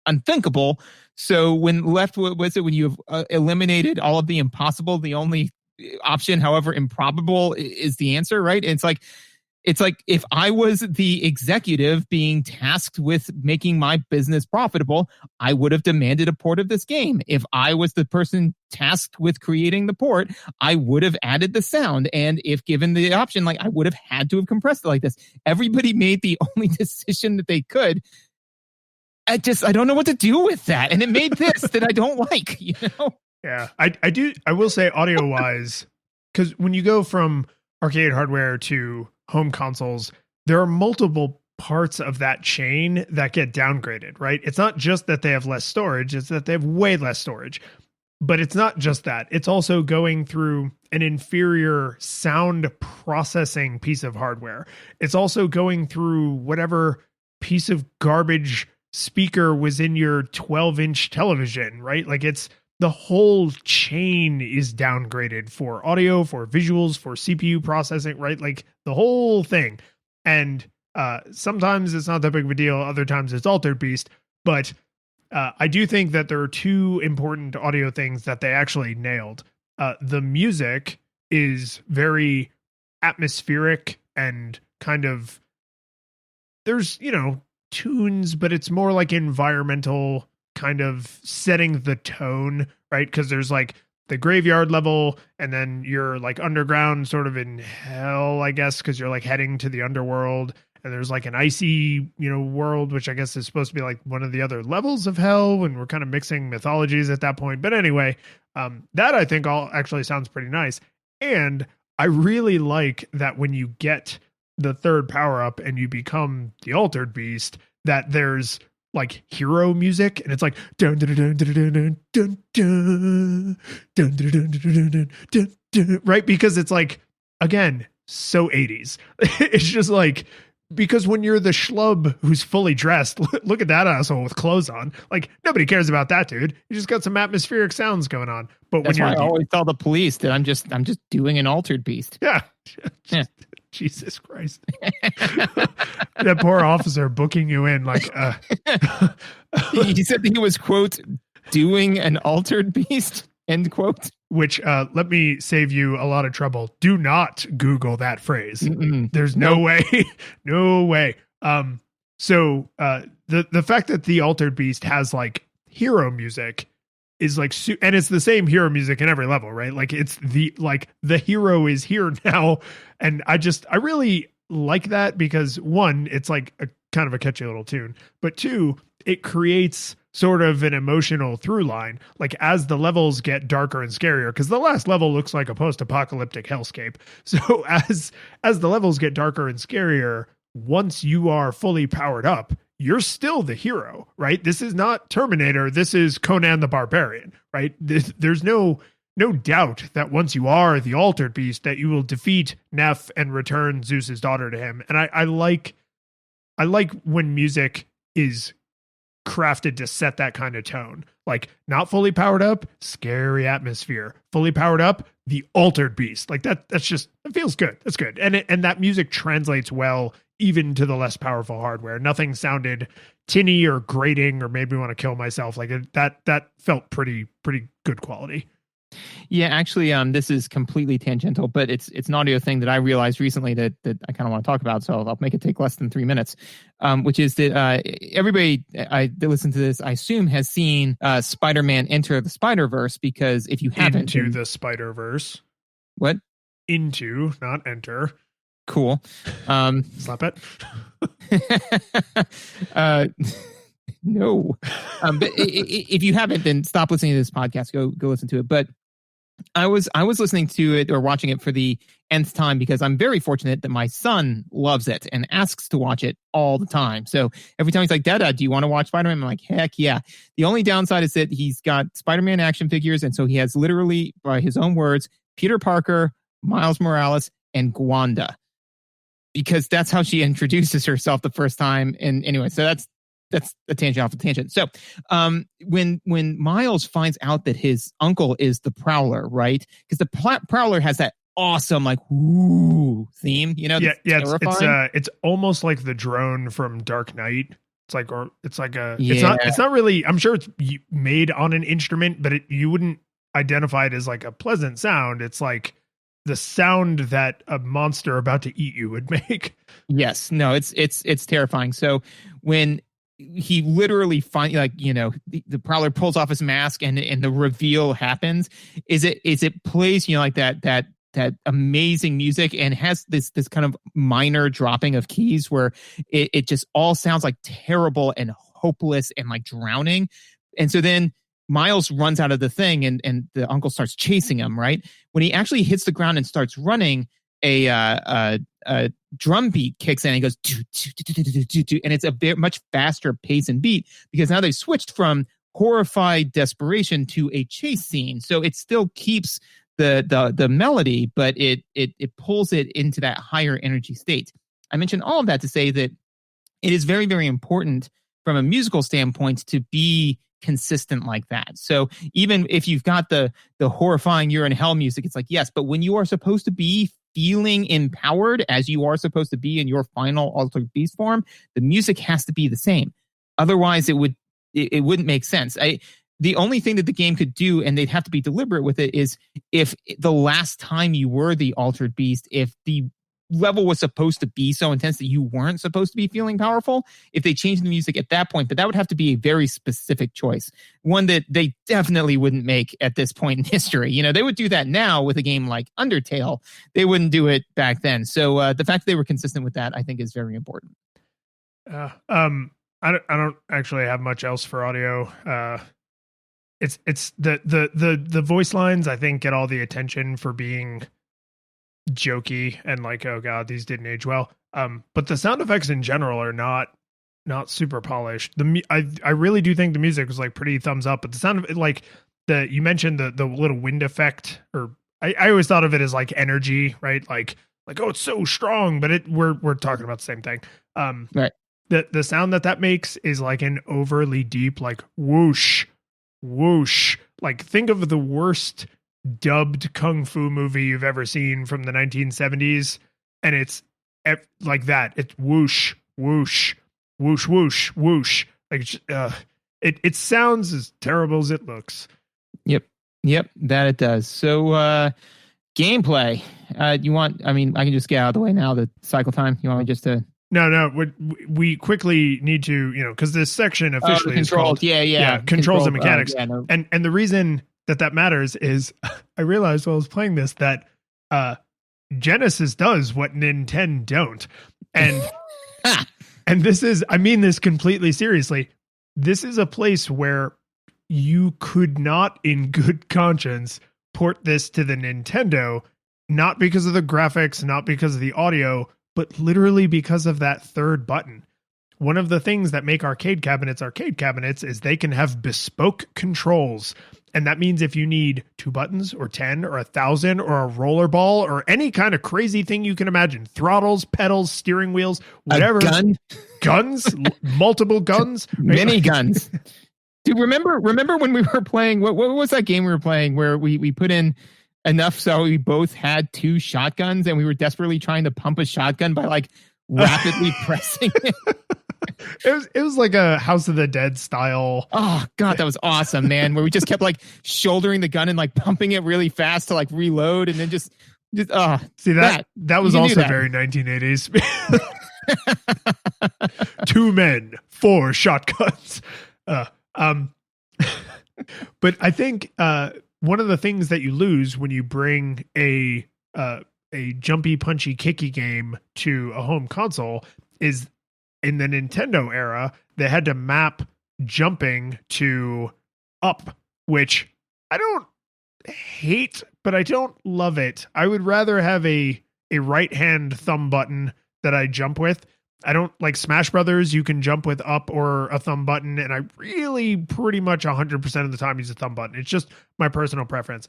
unthinkable. So when left, was it when you've eliminated all of the impossible, the only option, however improbable, is the answer, right? And it's like if I was the executive being tasked with making my business profitable, I would have demanded a port of this game. If I was the person tasked with creating the port, I would have added the sound. And if given the option, like I would have had to have compressed it like this. Everybody made the only decision that they could. I don't know what to do with that. And it made this that I don't like, you know? Yeah, I will say audio wise, because when you go from arcade hardware to home consoles, there are multiple parts of that chain that get downgraded, right? It's not just that they have less storage, it's that they have way less storage. But it's not just that. It's also going through an inferior sound processing piece of hardware. It's also going through whatever piece of garbage speaker was in your 12-inch television, right? Like it's the whole chain is downgraded for audio, for visuals, for CPU processing, right? Like the whole thing. And sometimes it's not that big of a deal. Other times it's Altered Beast. But I do think that there are two important audio things that they actually nailed. The music is very atmospheric and kind of, there's, you know, tunes, but it's more like environmental kind of setting the tone, right? Because there's like the graveyard level, and then you're like underground, sort of in hell, I guess, because you're like heading to the underworld. And there's like an icy, you know, world, which I guess is supposed to be like one of the other levels of hell. And we're kind of mixing mythologies at that point. But anyway, that I think all actually sounds pretty nice. And I really like that when you get the third power up and you become the Altered Beast, that there's like hero music, and it's like dun dun dun dun dun dun dun dun dun dun dun, right? Because it's like, again, so 80s. It's just like because when you're the schlub who's fully dressed, look at that asshole with clothes on. Like, nobody cares about that dude. You just got some atmospheric sounds going on. But That's when why you're I always tell the police that I'm just doing an altered beast. yeah. Yeah. Jesus Christ. That poor officer booking you in like He said that he was, quote, doing an altered beast, end quote. which let me save you a lot of trouble. Do not Google that phrase. Mm-mm. There's no way. No way. So the fact that the Altered Beast has like hero music is like and it's the same hero music in every level, right? Like it's the hero is here now, and I really like that because one, it's like a kind of a catchy little tune, but two, it creates sort of an emotional through line, like as the levels get darker and scarier, because the last level looks like a post-apocalyptic hellscape. So as the levels get darker and scarier, once you are fully powered up, you're still the hero, right? This is not Terminator. This is Conan the Barbarian, right? There's no doubt that once you are the Altered Beast, that you will defeat Neph and return Zeus's daughter to him. And I like when music is crafted to set that kind of tone. Like, not fully powered up, scary atmosphere. Fully powered up, the Altered Beast. Like that's just, it feels good. That's good. And that music translates well even to the less powerful hardware. Nothing sounded tinny or grating or made me want to kill myself. Like that felt pretty good quality. Yeah, actually, this is completely tangential, but it's an audio thing that I realized recently that I kind of want to talk about. So I'll make it take less than 3 minutes, which is that everybody that listen to this, I assume, has seen Spider-Man Enter the Spider-Verse, because if you haven't, Into the Spider-Verse. What? Into, not enter. Cool. Slap it. No. But if you haven't, then stop listening to this podcast. Go listen to it. But I was listening to it or watching it for the nth time because I'm very fortunate that my son loves it and asks to watch it all the time. So every time he's like, Dad, do you want to watch Spider-Man? I'm like, heck yeah. The only downside is that he's got Spider-Man action figures. And so he has literally, by his own words, Peter Parker, Miles Morales, and Gwanda, because that's how she introduces herself the first time. And anyway, so that's a tangent off the tangent. So when Miles finds out that his uncle is the Prowler, right? Because the Prowler has that awesome like woo theme, you know? Yeah, it's almost like the drone from Dark Knight. It's not really, I'm sure it's made on an instrument, but you wouldn't identify it as like a pleasant sound. It's like the sound that a monster about to eat you would make. Yes, no, it's terrifying. So when he literally the Prowler pulls off his mask and the reveal happens, is it plays, like that amazing music and has this kind of minor dropping of keys where it just all sounds like terrible and hopeless and like drowning. And so then Miles runs out of the thing and the uncle starts chasing him, right? When he actually hits the ground and starts running, a drum beat kicks in and he goes and it's a much faster pace and beat because now they've switched from horrified desperation to a chase scene. So it still keeps the melody, but it pulls it into that higher energy state. I mentioned all of that to say that it is very, very important from a musical standpoint to be consistent like that. So even if you've got the horrifying you're in hell music, it's like, yes, but when you are supposed to be feeling empowered as you are supposed to be in your final Altered Beast form, the music has to be the same. Otherwise it wouldn't make sense. The only thing that the game could do, and they'd have to be deliberate with it, is if the last time you were the Altered Beast, if the level was supposed to be so intense that you weren't supposed to be feeling powerful, if they changed the music at that point, but that would have to be a very specific choice, one that they definitely wouldn't make at this point in history. They would do that now with a game like Undertale. They wouldn't do it back then. So the fact that they were consistent with that, I think, is very important. I don't actually have much else for audio. It's the voice lines, I think, get all the attention for being jokey and like, oh god, these didn't age well. But the sound effects in general are not super polished. I really do think the music was like pretty thumbs up, but the sound of it, like you mentioned the little wind effect, or I always thought of it as like energy, right? Like oh, it's so strong, but we're talking about the same thing. Right. The sound that makes is like an overly deep, like whoosh, whoosh. Like think of the worst dubbed kung fu movie you've ever seen from the 1970s, and it's like that. It's whoosh, whoosh, whoosh, whoosh, whoosh. Like it sounds as terrible as it looks. Yep, that it does. So gameplay. You want? I mean, I can just get out of the way now. The cycle time. You want me just to? No. We quickly need to, because this section officially is called controls and mechanics. And the reason that matters is I realized while I was playing this that Genesis does what Nintendo don't, and and this is, I mean this completely seriously. This is a place where you could not, in good conscience, port this to the Nintendo, not because of the graphics, not because of the audio, but literally because of that third button. One of the things that make arcade cabinets is they can have bespoke controls. And that means if you need 2 buttons or 10 or 1,000 or a roller ball or any kind of crazy thing you can imagine, throttles, pedals, steering wheels, whatever. A gun? Guns, multiple guns. Mini guns. Dude, remember when we were playing, what was that game we were playing where we put in enough so we both had 2 shotguns and we were desperately trying to pump a shotgun by like rapidly pressing it? It was like a House of the Dead style. Oh god, that was awesome, man. Where we just kept like shouldering the gun and like pumping it really fast to like reload and then just see that was also very 1980s. 2 men, 4 shotguns. But I think one of the things that you lose when you bring a jumpy, punchy, kicky game to a home console is in the Nintendo era, they had to map jumping to up, which I don't hate, but I don't love it. I would rather have a right hand thumb button that I jump with. I don't like Smash Brothers. You can jump with up or a thumb button, and I really pretty much 100% of the time use a thumb button. It's just my personal preference.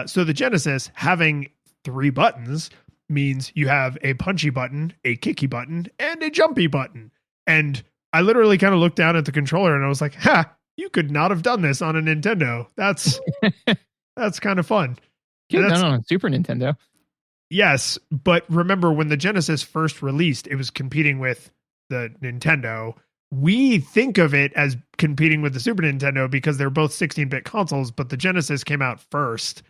So the Genesis having 3 buttons means you have a punchy button, a kicky button, and a jumpy button. And I literally kind of looked down at the controller and I was like, you could not have done this on a Nintendo. That's kind of fun. Yeah, done on a Super Nintendo. Yes, but remember when the Genesis first released, it was competing with the Nintendo. We think of it as competing with the Super Nintendo because they're both 16-bit consoles, but the Genesis came out first.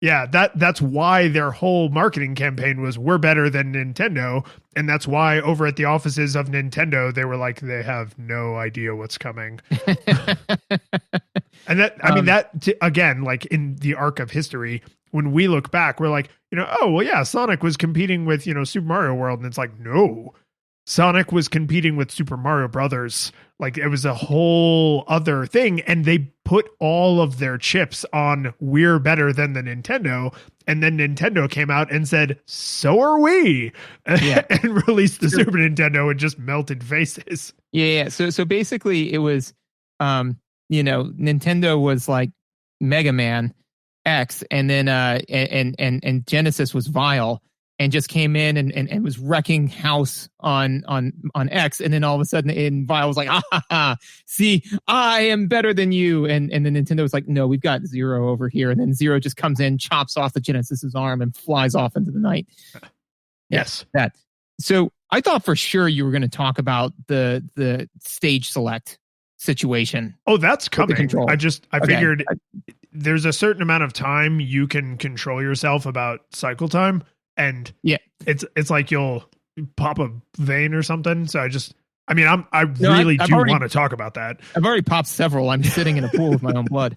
Yeah, that's why their whole marketing campaign was we're better than Nintendo, and that's why over at the offices of Nintendo they were like they have no idea what's coming. And that I mean again, like in the arc of history, when we look back, we're like, oh well, yeah, Sonic was competing with Super Mario World, and it's like no. Sonic was competing with Super Mario Brothers. Like it was a whole other thing. And they put all of their chips on we're better than the Nintendo. And then Nintendo came out and said, so are we. Yeah. And released the Super Nintendo and just melted faces. Yeah. So basically it was, Nintendo was like Mega Man X and then, and Genesis was Vile. And just came in and was wrecking house on X, and then all of a sudden, Vile was like, see, I am better than you, and then Nintendo was like, no, we've got Zero over here, and then Zero just comes in, chops off the Genesis's arm, and flies off into the night. Yes, that. So I thought for sure you were going to talk about the stage select situation. Oh, that's coming. I figured there's a certain amount of time you can control yourself about cycle time. And yeah, it's like you'll pop a vein or something. So I really do want to talk about that. I've already popped several. I'm sitting in a pool with my own blood.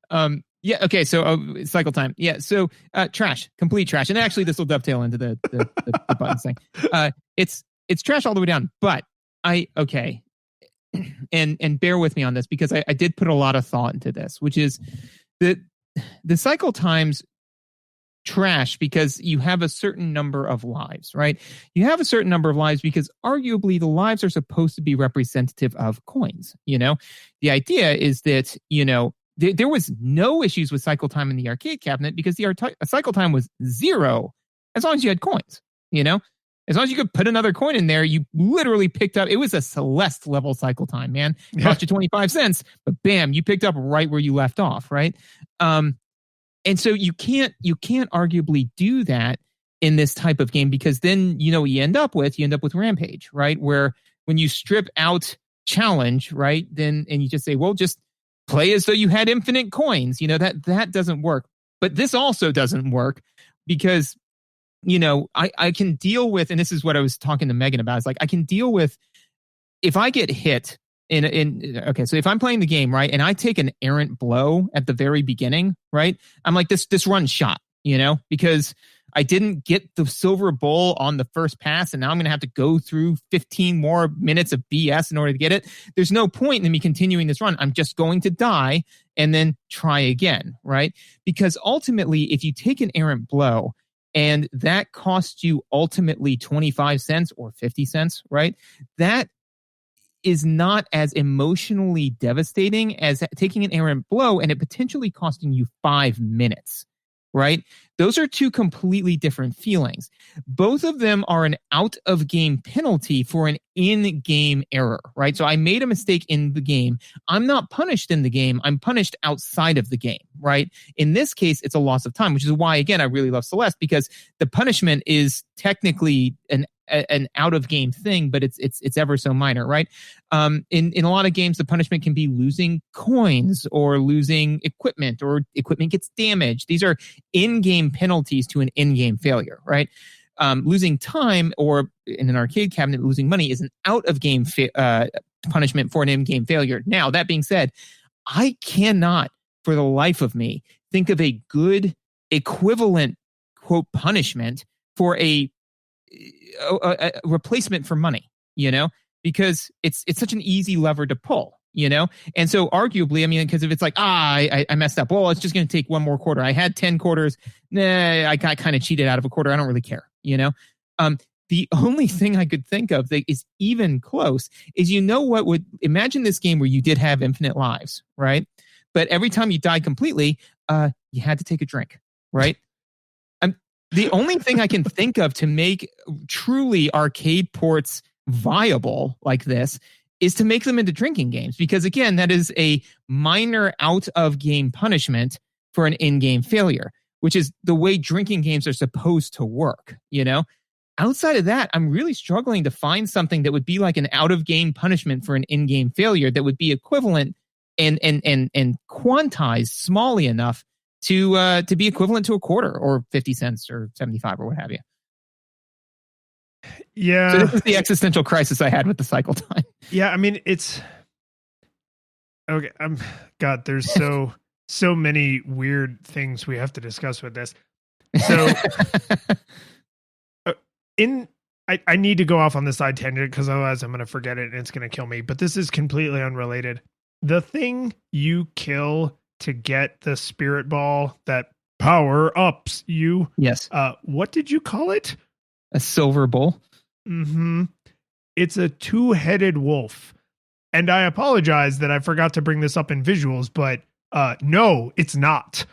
Yeah. Okay. So cycle time. Yeah. So trash, complete trash. And actually, this will dovetail into the buttons thing. It's trash all the way down. But and bear with me on this because I did put a lot of thought into this, which is the cycle times. Trash because you have a certain number of lives, right? You have a certain number of lives because arguably the lives are supposed to be representative of coins. The idea is that, there was no issues with cycle time in the arcade cabinet because the cycle time was 0 as long as you had coins, As long as you could put another coin in there, you literally picked up. It was a Celeste level cycle time, man. It cost you 25 cents, but bam, you picked up right where you left off, right? And so you can't arguably do that in this type of game, because then you end up with Rampage, right? Where when you strip out challenge, right, then and you just say, well, just play as though you had infinite coins, that doesn't work. But this also doesn't work because I can deal with, and this is what I was talking to Megan about, is like I can deal with if I get hit okay, so if I'm playing the game, right, and I take an errant blow at the very beginning, right, I'm like, this run shot, because I didn't get the silver bowl on the first pass, and now I'm going to have to go through 15 more minutes of BS in order to get it. There's no point in me continuing this run. I'm just going to die and then try again, right? Because ultimately, if you take an errant blow and that costs you ultimately 25 cents or 50 cents, right? That is not as emotionally devastating as taking an errant blow and it potentially costing you 5 minutes. Right? Those are two completely different feelings. Both of them are an out-of-game penalty for an in-game error, right? So I made a mistake in the game. I'm not punished in the game. I'm punished outside of the game, right? In this case, it's a loss of time, which is why, again, I really love Celeste, because the punishment is technically an out of game thing, but it's ever so minor, right? In a lot of games, the punishment can be losing coins or losing equipment, or equipment gets damaged. These are in-game penalties to an in-game failure, right? Losing time, or in an arcade cabinet, losing money is an out of game punishment for an in-game failure. Now, that being said, I cannot, for the life of me, think of a good equivalent quote punishment for a replacement for money, because it's such an easy lever to pull, and so arguably, I mean, because if it's like, I messed up, well, it's just going to take one more quarter. I had 10 quarters. I got kind of cheated out of a quarter. I don't really care, The only thing I could think of that is even close is, what would, imagine this game where you did have infinite lives, right? But every time you died completely, you had to take a drink, right? The only thing I can think of to make truly arcade ports viable like this is to make them into drinking games. Because again, that is a minor out of game punishment for an in-game failure, which is the way drinking games are supposed to work, Outside of that, I'm really struggling to find something that would be like an out of game punishment for an in-game failure that would be equivalent and quantized smallly enough to be equivalent to a quarter or 50 cents or 75 or what have you. Yeah. So this is the existential crisis I had with the cycle time. Yeah, I mean, it's okay. God, there's so many weird things we have to discuss with this. So I need to go off on the side tangent because otherwise I'm going to forget it and it's going to kill me. But this is completely unrelated. The thing you kill to get the spirit ball that power ups you. Yes. What did you call it? A silver bowl. Mm-hmm. It's a two-headed wolf. And I apologize that I forgot to bring this up in visuals, but no, it's not.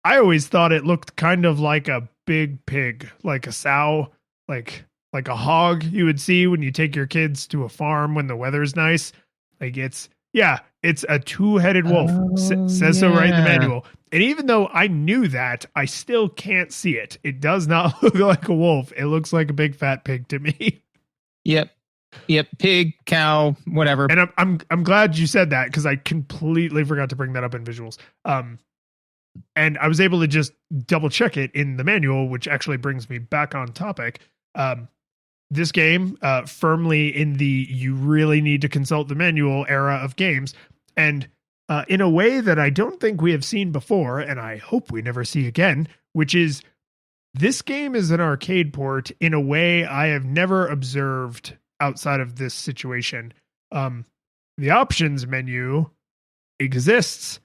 I always thought it looked kind of like a big pig, like a sow, like a hog you would see when you take your kids to a farm when the weather's nice. Like it's a two-headed wolf. Says so right in the manual. And even though I knew that, I still can't see it. It does not look like a wolf. It looks like a big fat pig to me. Yep. Pig, cow, whatever. And I'm glad you said that because I completely forgot to bring that up in visuals. And I was able to just double check it in the manual, which actually brings me back on topic. This game, firmly in the you really need to consult the manual era of games, and in a way that I don't think we have seen before, and I hope we never see again, which is this game is an arcade port in a way I have never observed outside of this situation. The options menu exists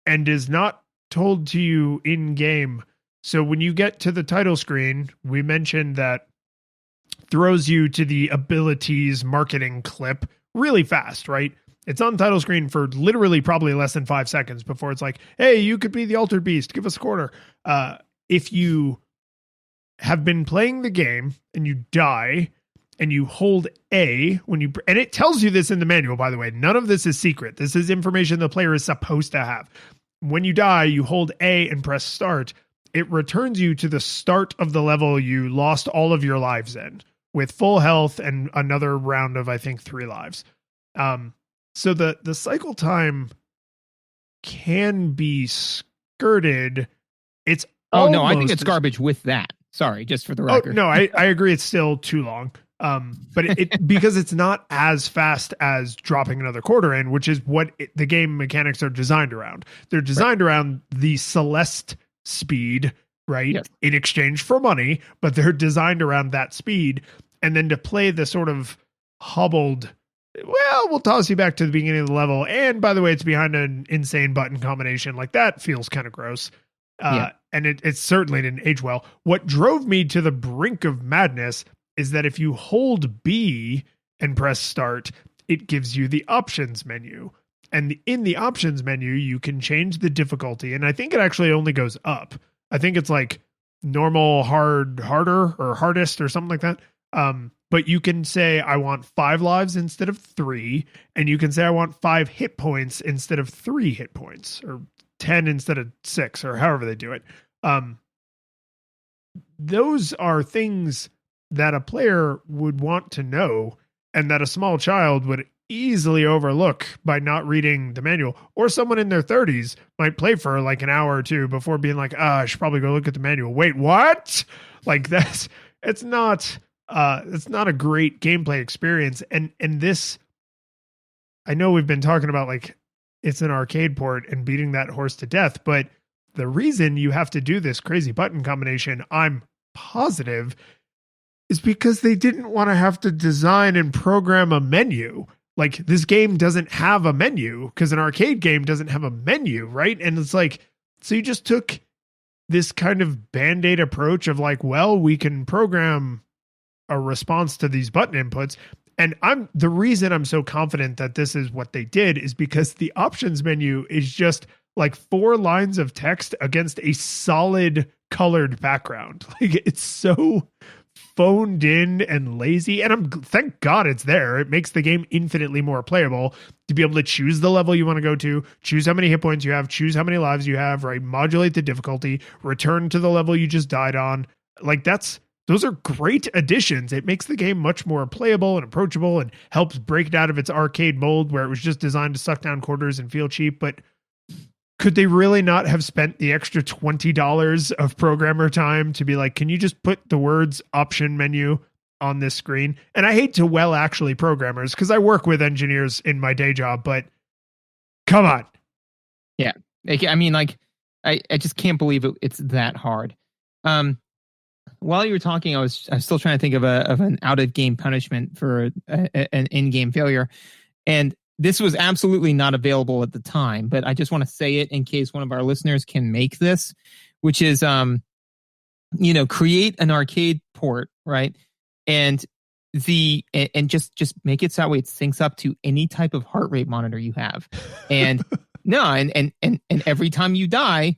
and is not told to you in game. So when you get to the title screen, we mentioned that throws you to the abilities marketing clip really fast, right? It's on title screen for literally probably less than 5 seconds before it's like, hey, you could be the Altered Beast. Give us a quarter. If you have been playing the game and you die and you hold A when you, and it tells you this in the manual, by the way, none of this is secret. This is information the player is supposed to have. When you die, you hold A and press start. It returns you to the start of the level you lost all of your lives in, with full health and another round of, I think, 3 lives. So the cycle time can be skirted. It's no, I think almost it's garbage with that. Sorry, just for the Oh, record. no, I agree. It's still too long. But it because it's not as fast as dropping another quarter in, which is what the game mechanics are designed around. They're designed around the Celeste speed, right? Yes. In exchange for money, but they're designed around that speed. And then to play the sort of hobbled, well, we'll toss you back to the beginning of the level. And by the way, it's behind an insane button combination. Like that feels kind of gross. And it certainly didn't age well. What drove me to the brink of madness is that if you hold B and press start, it gives you the options menu. And in the options menu, you can change the difficulty. And I think it actually only goes up. I think it's like normal, hard, harder, or hardest, or something like that. But you can say, I want 5 lives instead of 3. And you can say, I want 5 hit points instead of 3 hit points, or 10 instead of 6, or however they do it. Those are things that a player would want to know, and that a small child would easily overlook by not reading the manual, or someone in their 30s might play for like an hour or two before being like, I should probably go look at the manual. Wait, what? Like it's not a great gameplay experience. And this, I know we've been talking about like, it's an arcade port and beating that horse to death, but the reason you have to do this crazy button combination, I'm positive, is because they didn't want to have to design and program a menu. Like, this game doesn't have a menu because an arcade game doesn't have a menu, right? And it's like, so you just took this kind of Band-Aid approach of like, well, we can program a response to these button inputs. And the reason I'm so confident that this is what they did is because the options menu is just like 4 lines of text against a solid colored background. Like, it's so phoned in and lazy. And thank God it's there. It makes the game infinitely more playable to be able to choose the level you want to go to, choose how many hit points you have, choose how many lives you have, right? Modulate the difficulty, return to the level you just died on. Like, those are great additions. It makes the game much more playable and approachable and helps break it out of its arcade mold where it was just designed to suck down quarters and feel cheap. But could they really not have spent the extra $20 of programmer time to be like, can you just put the words option menu on this screen? And I hate to actually programmers because I work with engineers in my day job, but come on. Yeah. I mean, like, I just can't believe it's that hard. While you were talking, I was still trying to think of an out of game punishment for an in game failure, and this was absolutely not available at the time. But I just want to say it in case one of our listeners can make this, which is, create an arcade port, right, and just make it so that way it syncs up to any type of heart rate monitor you have, and and every time you die,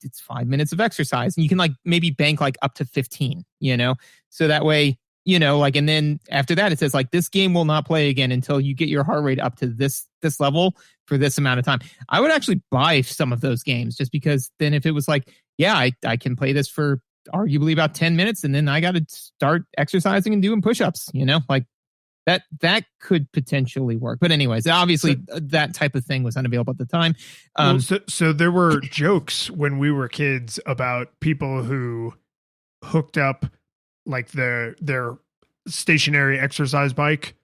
it's 5 minutes of exercise, and you can like maybe bank like up to 15, so that way, and then after that it says like, this game will not play again until you get your heart rate up to this level for this amount of time. I would actually buy some of those games just because then if it was like, yeah, I can play this for arguably about 10 minutes and then I got to start exercising and doing push-ups, like that could potentially work. But anyways, obviously that type of thing was unavailable at the time. So there were jokes when we were kids about people who hooked up like their stationary exercise bike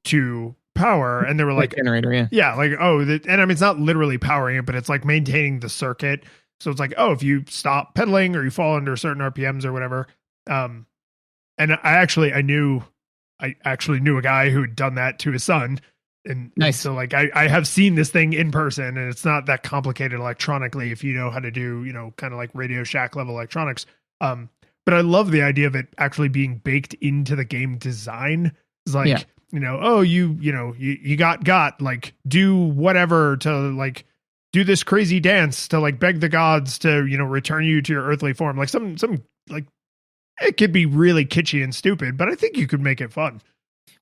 to power, and they were like generator, like, and I mean, it's not literally powering it, but it's like maintaining the circuit. So it's like, if you stop pedaling or you fall under certain RPMs or whatever. And I actually knew a guy who had done that to his son. And nice. So like, I have seen this thing in person, and it's not that complicated electronically if you know how to do, kind of like Radio Shack level electronics. But I love the idea of it actually being baked into the game design. It's like, you got like, do whatever to like, do this crazy dance to like beg the gods to, return you to your earthly form. Like some like it could be really kitschy and stupid, but I think you could make it fun.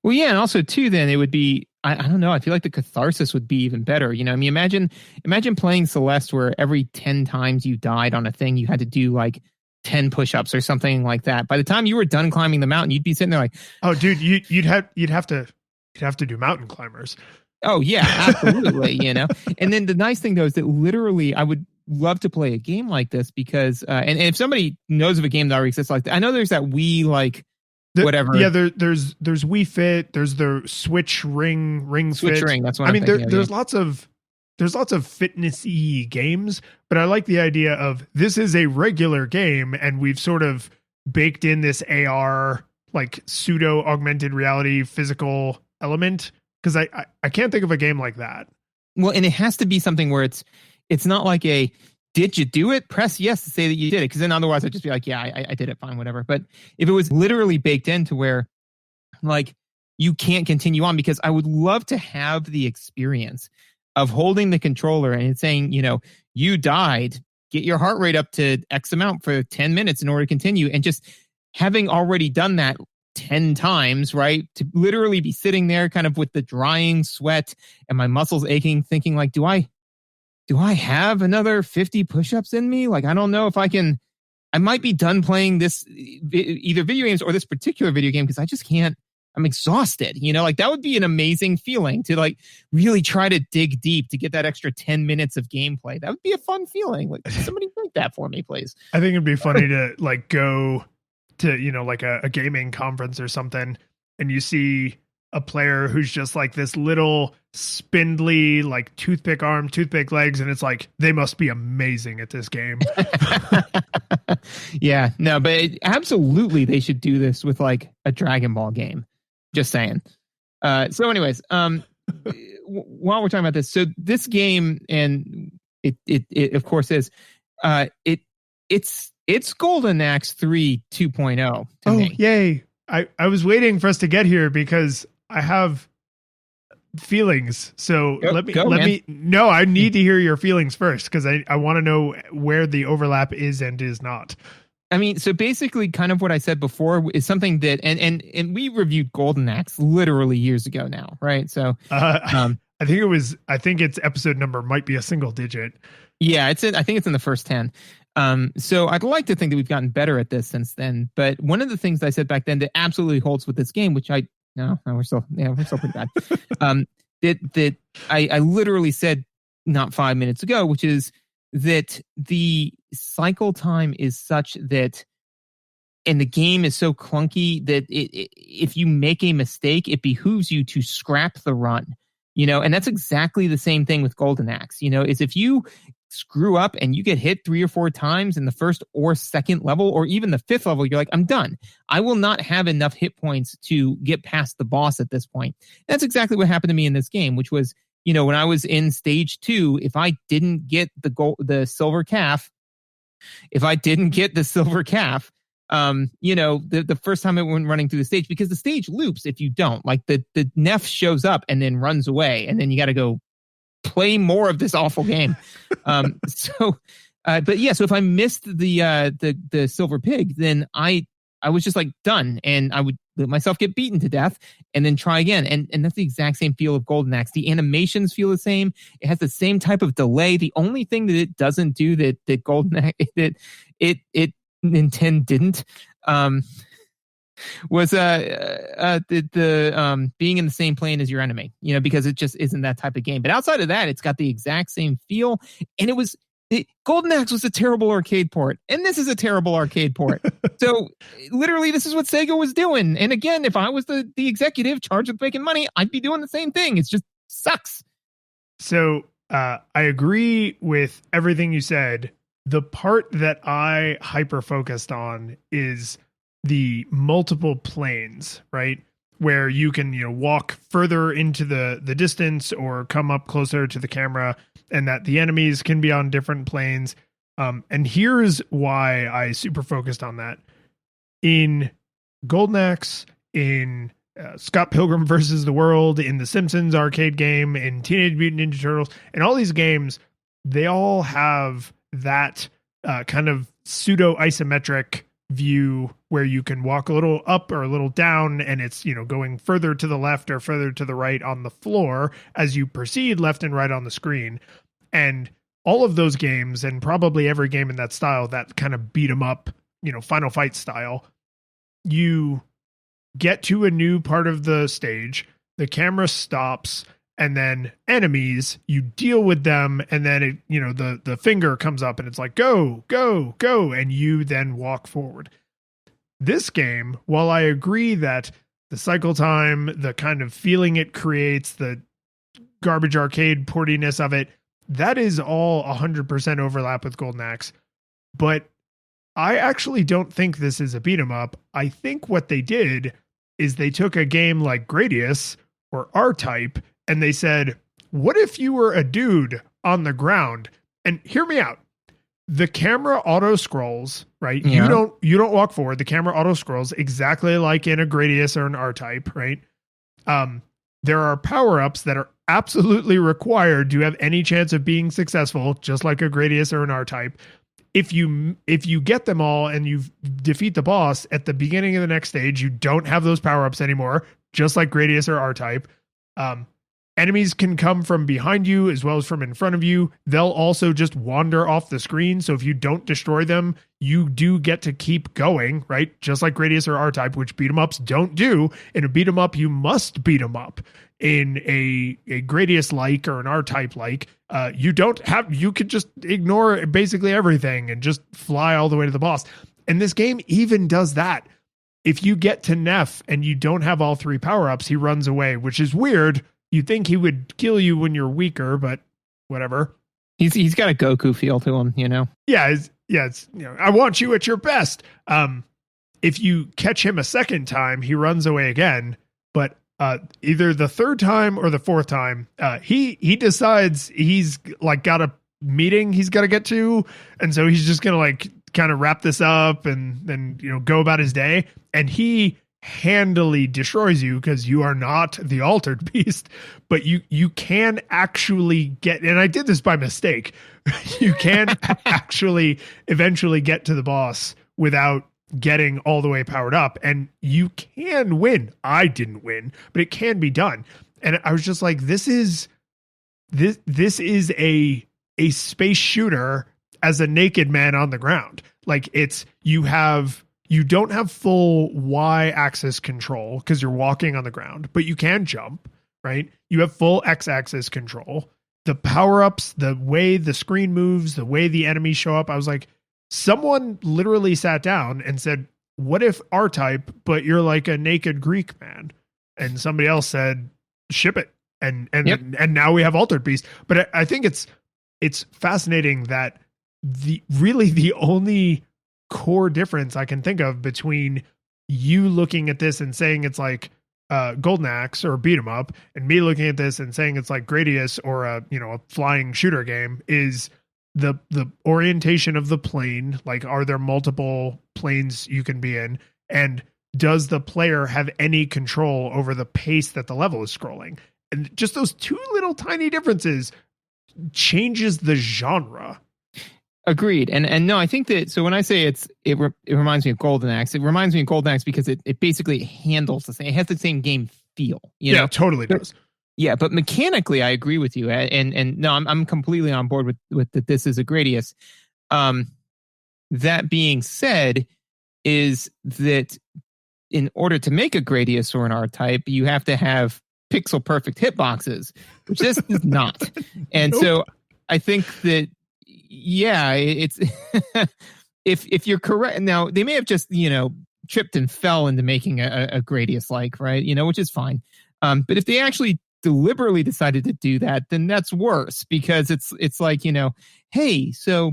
Well, yeah, and also too, then it would be I don't know. I feel like the catharsis would be even better. I mean, imagine playing Celeste where every 10 times you died on a thing, you had to do like 10 push-ups or something like that. By the time you were done climbing the mountain, you'd be sitting there like, oh, dude, you'd have to do mountain climbers. Oh yeah, absolutely. And then the nice thing though is that literally I would love to play a game like this because, and if somebody knows of a game that already exists like that, I know there's that Wii like whatever. Yeah, there's Wii Fit. There's the Switch Ring Switch Fit. Ring. That's what I mean. thinking There's lots of fitness-y games, but I like the idea of this is a regular game, and we've sort of baked in this AR like pseudo augmented reality physical element. Because I can't think of a game like that. Well, and it has to be something where it's not like a did you do it? Press yes to say that you did it. Because then otherwise I'd just be like, yeah, I did it, fine, whatever. But if it was literally baked into where like you can't continue on, because I would love to have the experience of holding the controller and it's saying, you died, get your heart rate up to X amount for 10 minutes in order to continue, and just having already done that 10 times, right? To literally be sitting there kind of with the drying sweat and my muscles aching, thinking like, do I have another 50 push-ups in me? Like, I don't know if I might be done playing this, either video games or this particular video game, because I just can't, I'm exhausted, like that would be an amazing feeling to like really try to dig deep to get that extra 10 minutes of gameplay. That would be a fun feeling. Like somebody make that for me, please. I think it'd be funny to like go to, like a gaming conference or something, and you see a player who's just like this little spindly, like toothpick arm, toothpick legs, and it's like, they must be amazing at this game. Yeah, no, but absolutely they should do this with like a Dragon Ball game. Just saying. So anyways, while we're talking about this, so this game, and it of course is, it's Golden Axe 3 2.0 to me. Yay. I was waiting for us to get here because I have feelings. So I need to hear your feelings first, because I want to know where the overlap is and is not. I mean, so basically kind of what I said before is something that, and we reviewed Golden Axe literally years ago now, right? So I think its episode number might be a single digit. Yeah, I think it's in the first 10. So I'd like to think that we've gotten better at this since then. But one of the things that I said back then that absolutely holds with this game, which we're still pretty bad. That I literally said not 5 minutes ago, which is that the cycle time is such that, and the game is so clunky that if you make a mistake, it behooves you to scrap the run. And that's exactly the same thing with Golden Axe. Is if you screw up and you get hit 3 or 4 times in the first or second level, or even the 5th level, you're like, I'm done. I will not have enough hit points to get past the boss at this point. That's exactly what happened to me in this game, which was, when I was in stage 2, if I didn't get the silver calf, the first time I went running through the stage, because the stage loops if you don't, like the Neff shows up and then runs away, and then you got to go play more of this awful game. So if I missed the silver pig, then I was just like done, and I would let myself get beaten to death and then try again. And that's the exact same feel of Golden Axe. The animations feel the same. It has the same type of delay. The only thing that it doesn't do that Golden Axe it Nintendo didn't was the being in the same plane as your enemy, because it just isn't that type of game. But outside of that, it's got the exact same feel. And Golden Axe was a terrible arcade port, and this is a terrible arcade port. So literally, this is what Sega was doing. And again, if I was the executive charged with making money, I'd be doing the same thing. It just sucks. So I agree with everything you said. The part that I hyper focused on is the multiple planes, right? Where you can, walk further into the distance or come up closer to the camera, and that the enemies can be on different planes. And here's why I super focused on that. In Golden Axe, in Scott Pilgrim versus the World, in the Simpsons arcade game, in Teenage Mutant Ninja Turtles, and all these games, they all have that kind of pseudo isometric view where you can walk a little up or a little down, and it's, you know, going further to the left or further to the right on the floor as you proceed left and right on the screen. And all of those games, and probably every game in that style, that kind of beat 'em up, you know, Final Fight style, you get to a new part of the stage, the camera stops, and then enemies, you deal with them, and then it, you know, the finger comes up and it's like, go, go, go, and you then walk forward. This game, while I agree that the cycle time, the kind of feeling it creates, the garbage arcade portiness of it, that is all 100% overlap with Golden Axe. But I actually don't think this is a beat 'em up. I think what they did is they took a game like Gradius or R-Type, and they said, what if you were a dude on the ground? And hear me out. The camera auto scrolls, right? Yeah. You don't walk forward. The camera auto scrolls exactly like in a Gradius or an R-Type, right? There are power-ups that are absolutely required to have any chance of being successful, just like a Gradius or an R-Type. If you get them all and you defeat the boss at the beginning of the next stage, you don't have those power-ups anymore, just like Gradius or R-Type. Enemies can come from behind you as well as from in front of you. They'll also just wander off the screen. So if you don't destroy them, you do get to keep going, right? Just like Gradius or R-Type, which beat 'em ups don't do. In a beat 'em up, you must beat 'em up. In a Gradius like or an R-Type like, you could just ignore basically everything and just fly all the way to the boss. And this game even does that. If you get to Neff and you don't have all three power-ups, he runs away, which is weird. You'd think he would kill you when you're weaker, but whatever. He's got a Goku feel to him, you know? Yeah, it's you know, I want you at your best. If you catch him a second time, he runs away again, but either the third time or the fourth time, he decides he's like got a meeting he's got to get to, and so he's just gonna like kind of wrap this up and then, you know, go about his day, and he handily destroys you because you are not the altered beast, but you can actually get, and I did this by mistake, you can actually eventually get to the boss without getting all the way powered up, and you can win. I didn't win, but it can be done. And I was just like, this is a space shooter as a naked man on the ground. Like, it's, you don't have full Y-axis control because you're walking on the ground, but you can jump, right? You have full X-axis control. The power-ups, the way the screen moves, the way the enemies show up, I was like, someone literally sat down and said, what if R-Type, but you're like a naked Greek man? And somebody else said, ship it. And now we have Altered Beast. But I think it's fascinating that the only core difference I can think of between you looking at this and saying it's like Golden Axe or beat 'em up, and me looking at this and saying it's like Gradius or a flying shooter game is the orientation of the plane. Like, are there multiple planes you can be in, and does the player have any control over the pace that the level is scrolling? And just those two little tiny differences changes the genre. Agreed. And no, I think that, so when I say it reminds me of Golden Axe, it reminds me of Golden Axe because it basically handles the same, it has the same game feel. You know? Totally does. Yeah, but mechanically, I agree with you. And no, I'm completely on board with that this is a Gradius. That being said, is that in order to make a Gradius or an R-Type, you have to have pixel perfect hitboxes, which this is not. And so I think that, yeah, it's if you're correct. Now, they may have just, tripped and fell into making a Gradius like, right? Which is fine. But if they actually deliberately decided to do that, then that's worse, because it's like, hey, so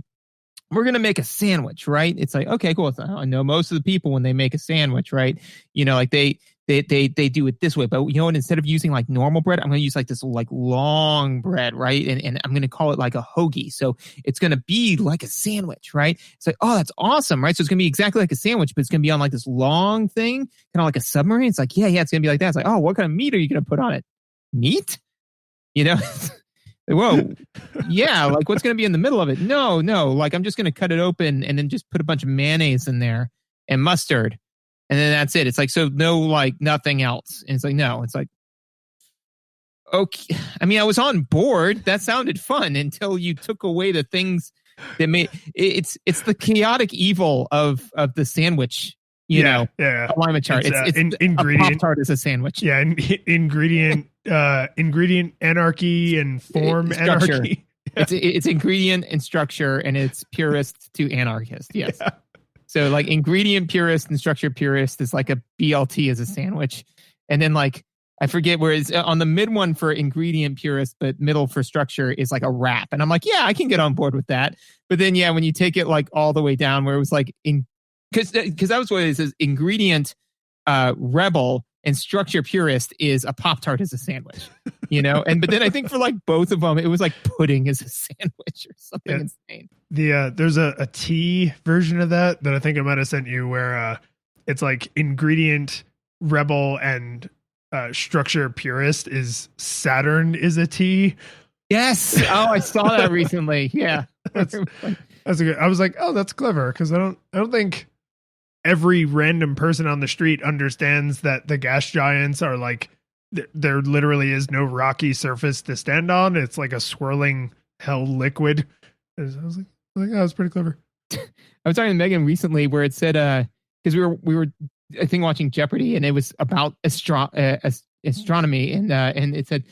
we're going to make a sandwich, right? It's like, okay, cool. I know most of the people, when they make a sandwich, right, like they do it this way, but and instead of using like normal bread, I'm going to use like this like long bread, right? And I'm going to call it like a hoagie. So it's going to be like a sandwich, right? It's like, oh, that's awesome, right? So it's going to be exactly like a sandwich, but it's going to be on like this long thing, kind of like a submarine. It's like, yeah, it's going to be like that. It's like, oh, what kind of meat are you going to put on it? Meat? Whoa, yeah, like what's going to be in the middle of it? No, like I'm just going to cut it open and then just put a bunch of mayonnaise in there and mustard. And then that's it. It's like, so no, like nothing else. And it's like, no, it's like, okay. I mean, I was on board. That sounded fun until you took away the things that made it's the chaotic evil of the sandwich, you know, alignment chart. It's ingredient. A Pop-Tart is a sandwich. Yeah. Ingredient anarchy and form anarchy. It's ingredient and structure, and it's purist to anarchist. Yes. Yeah. So like ingredient purist and structure purist is like a BLT as a sandwich. And then like, I forget where it's on the mid one for ingredient purist, but middle for structure is like a wrap. And I'm like, yeah, I can get on board with that. But then, yeah, when you take it like all the way down where it was like, because that was what it is ingredient rebel and structure purist is a Pop-Tart as a sandwich, you know? But then I think for like both of them, it was like pudding as a sandwich or something insane. There's a tea version of that I think I might have sent you where it's like ingredient rebel and structure purist is Saturn is a tea. Yes. Oh, I saw that recently. Yeah. That's a good. I was like, oh, that's clever because I don't think every random person on the street understands that the gas giants are like there literally is no rocky surface to stand on. It's like a swirling hell liquid. I was like, oh, that's pretty clever. I was talking to Megan recently where it said because we were I think watching Jeopardy and it was about astronomy and it said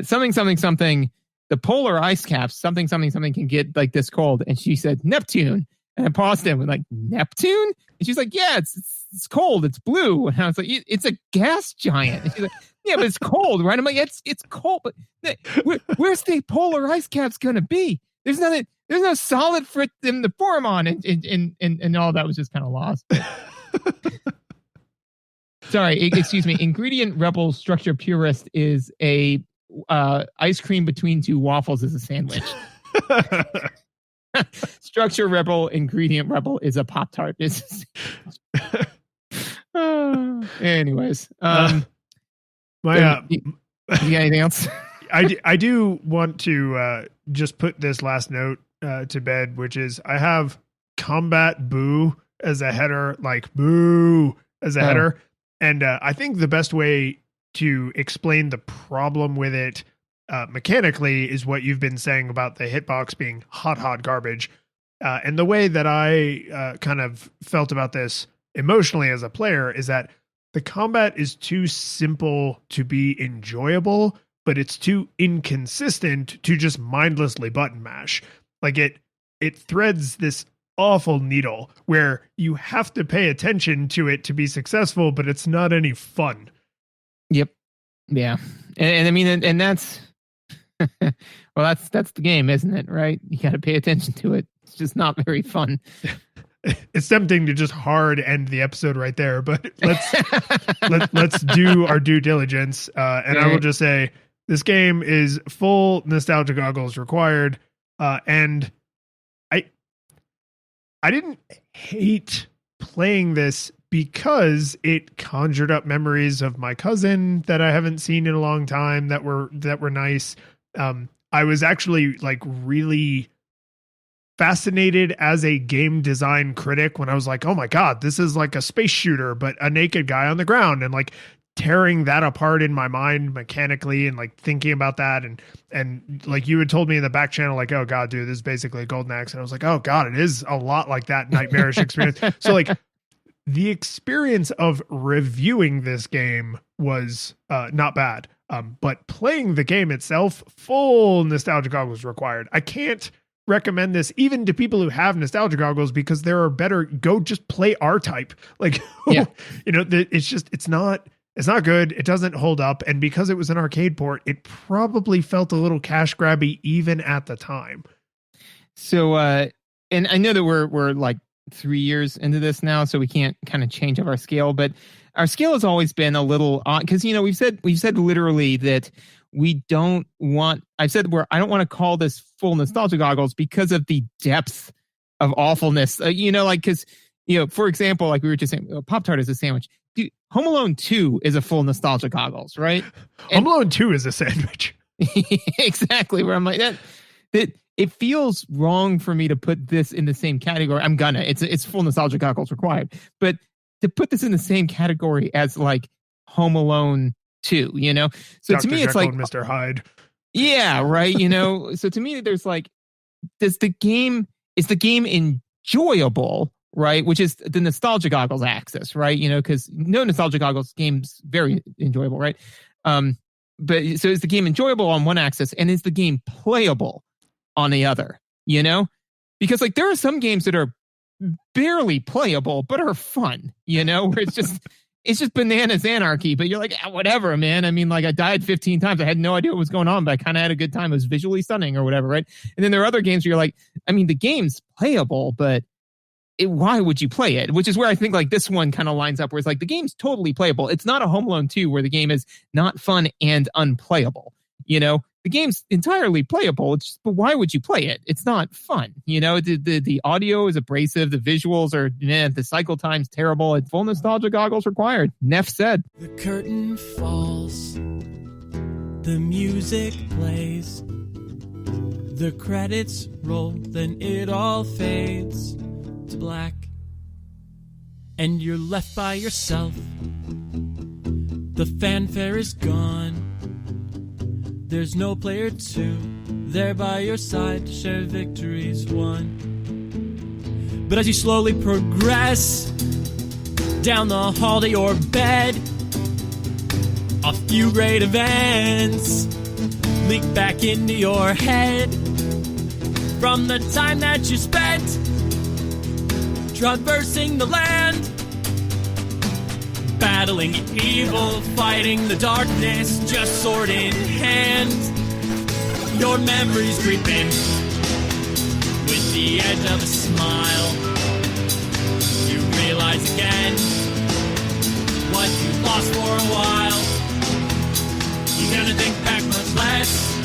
something the polar ice caps something can get like this cold, and she said Neptune, and I paused him and like Neptune, and she's like, yeah, it's cold, it's blue, and I was like, it's a gas giant, and she's like, yeah, but it's cold, right? I'm like, it's cold, but where's the polar ice caps gonna be? There's no solid for them to form on, and all that was just kind of lost. Sorry, excuse me. Ingredient rebel structure purist is a ice cream between two waffles as a sandwich. Structure rebel, ingredient rebel is a Pop-Tart. Anyways, you got anything else? I do want to just put this last note to bed, which is I have combat boo as a header, like boo as a header. And I think the best way to explain the problem with it mechanically is what you've been saying about the hitbox being hot garbage. And the way that I kind of felt about this emotionally as a player is that the combat is too simple to be enjoyable, but it's too inconsistent to just mindlessly button mash. Like it threads this awful needle where you have to pay attention to it to be successful, but it's not any fun. Yep. Yeah. And I mean, and that's, well, that's the game, isn't it? Right. You got to pay attention to it. It's just not very fun. It's tempting to just hard end the episode right there, but let's do our due diligence. And I will just say this game is full nostalgia goggles required. And I didn't hate playing this because it conjured up memories of my cousin that I haven't seen in a long time that were nice. I was actually like really fascinated as a game design critic when I was like, oh my God, this is like a space shooter, but a naked guy on the ground, and like tearing that apart in my mind mechanically and like thinking about that. And like you had told me in the back channel, like, oh God, dude, this is basically a Golden Axe. And I was like, oh God, it is a lot like that nightmarish experience. So like the experience of reviewing this game was not bad. But playing the game itself, full nostalgia goggles required. I can't recommend this even to people who have nostalgia goggles because there are better, go just play R-Type. Like, yeah. You know, it's not good. It doesn't hold up. And because it was an arcade port, it probably felt a little cash grabby even at the time. So, and I know that we're like 3 years into this now, so we can't kind of change up our scale, but our scale has always been a little odd because, you know, we've said literally that we don't want, I've said I don't want to call this full nostalgia goggles because of the depth of awfulness, you know, like, because, you know, for example, like we were just saying, Pop-Tart is a sandwich. Dude, Home Alone 2 is a full nostalgia goggles, right? Home Alone 2 is a sandwich. Exactly. Where I'm like, that it feels wrong for me to put this in the same category. It's full nostalgia goggles required, but to put this in the same category as like Home Alone 2, you know? So Dr. to me, it's Jekyll like, and Mr. Hyde. yeah, right. You know, so to me, there's like, is the game enjoyable, right? Which is the nostalgia goggles axis, right? You know, because no nostalgia goggles game's very enjoyable, right? But so is the game enjoyable on one axis, and is the game playable on the other? You know, because like there are some games that are barely playable but are fun, you know, where it's just bananas anarchy, but you're like, whatever, man. I mean, like I died 15 times. I had no idea what was going on, but I kind of had a good time. It was visually stunning or whatever, right? And then there are other games where you're like, I mean, the game's playable, but why would you play it? Which is where I think like this one kind of lines up, where it's like the game's totally playable. It's not a Home Alone 2 where the game is not fun and unplayable. You know, the game's entirely playable. But why would you play it? It's not fun. You know, the audio is abrasive. The visuals are, the cycle time's terrible. It's full nostalgia goggles required. Neff said. The curtain falls. The music plays. The credits roll. Then it all fades to black. And you're left by yourself. The fanfare is gone. There's no player 2 there by your side to share victories won. But as you slowly progress down the hall to your bed, a few great events leak back into your head from the time that you spent traversing the land, battling evil, fighting the darkness, just sword in hand. Your memories creeping with the edge of a smile. You realize again what you lost for a while. You're gonna think back much less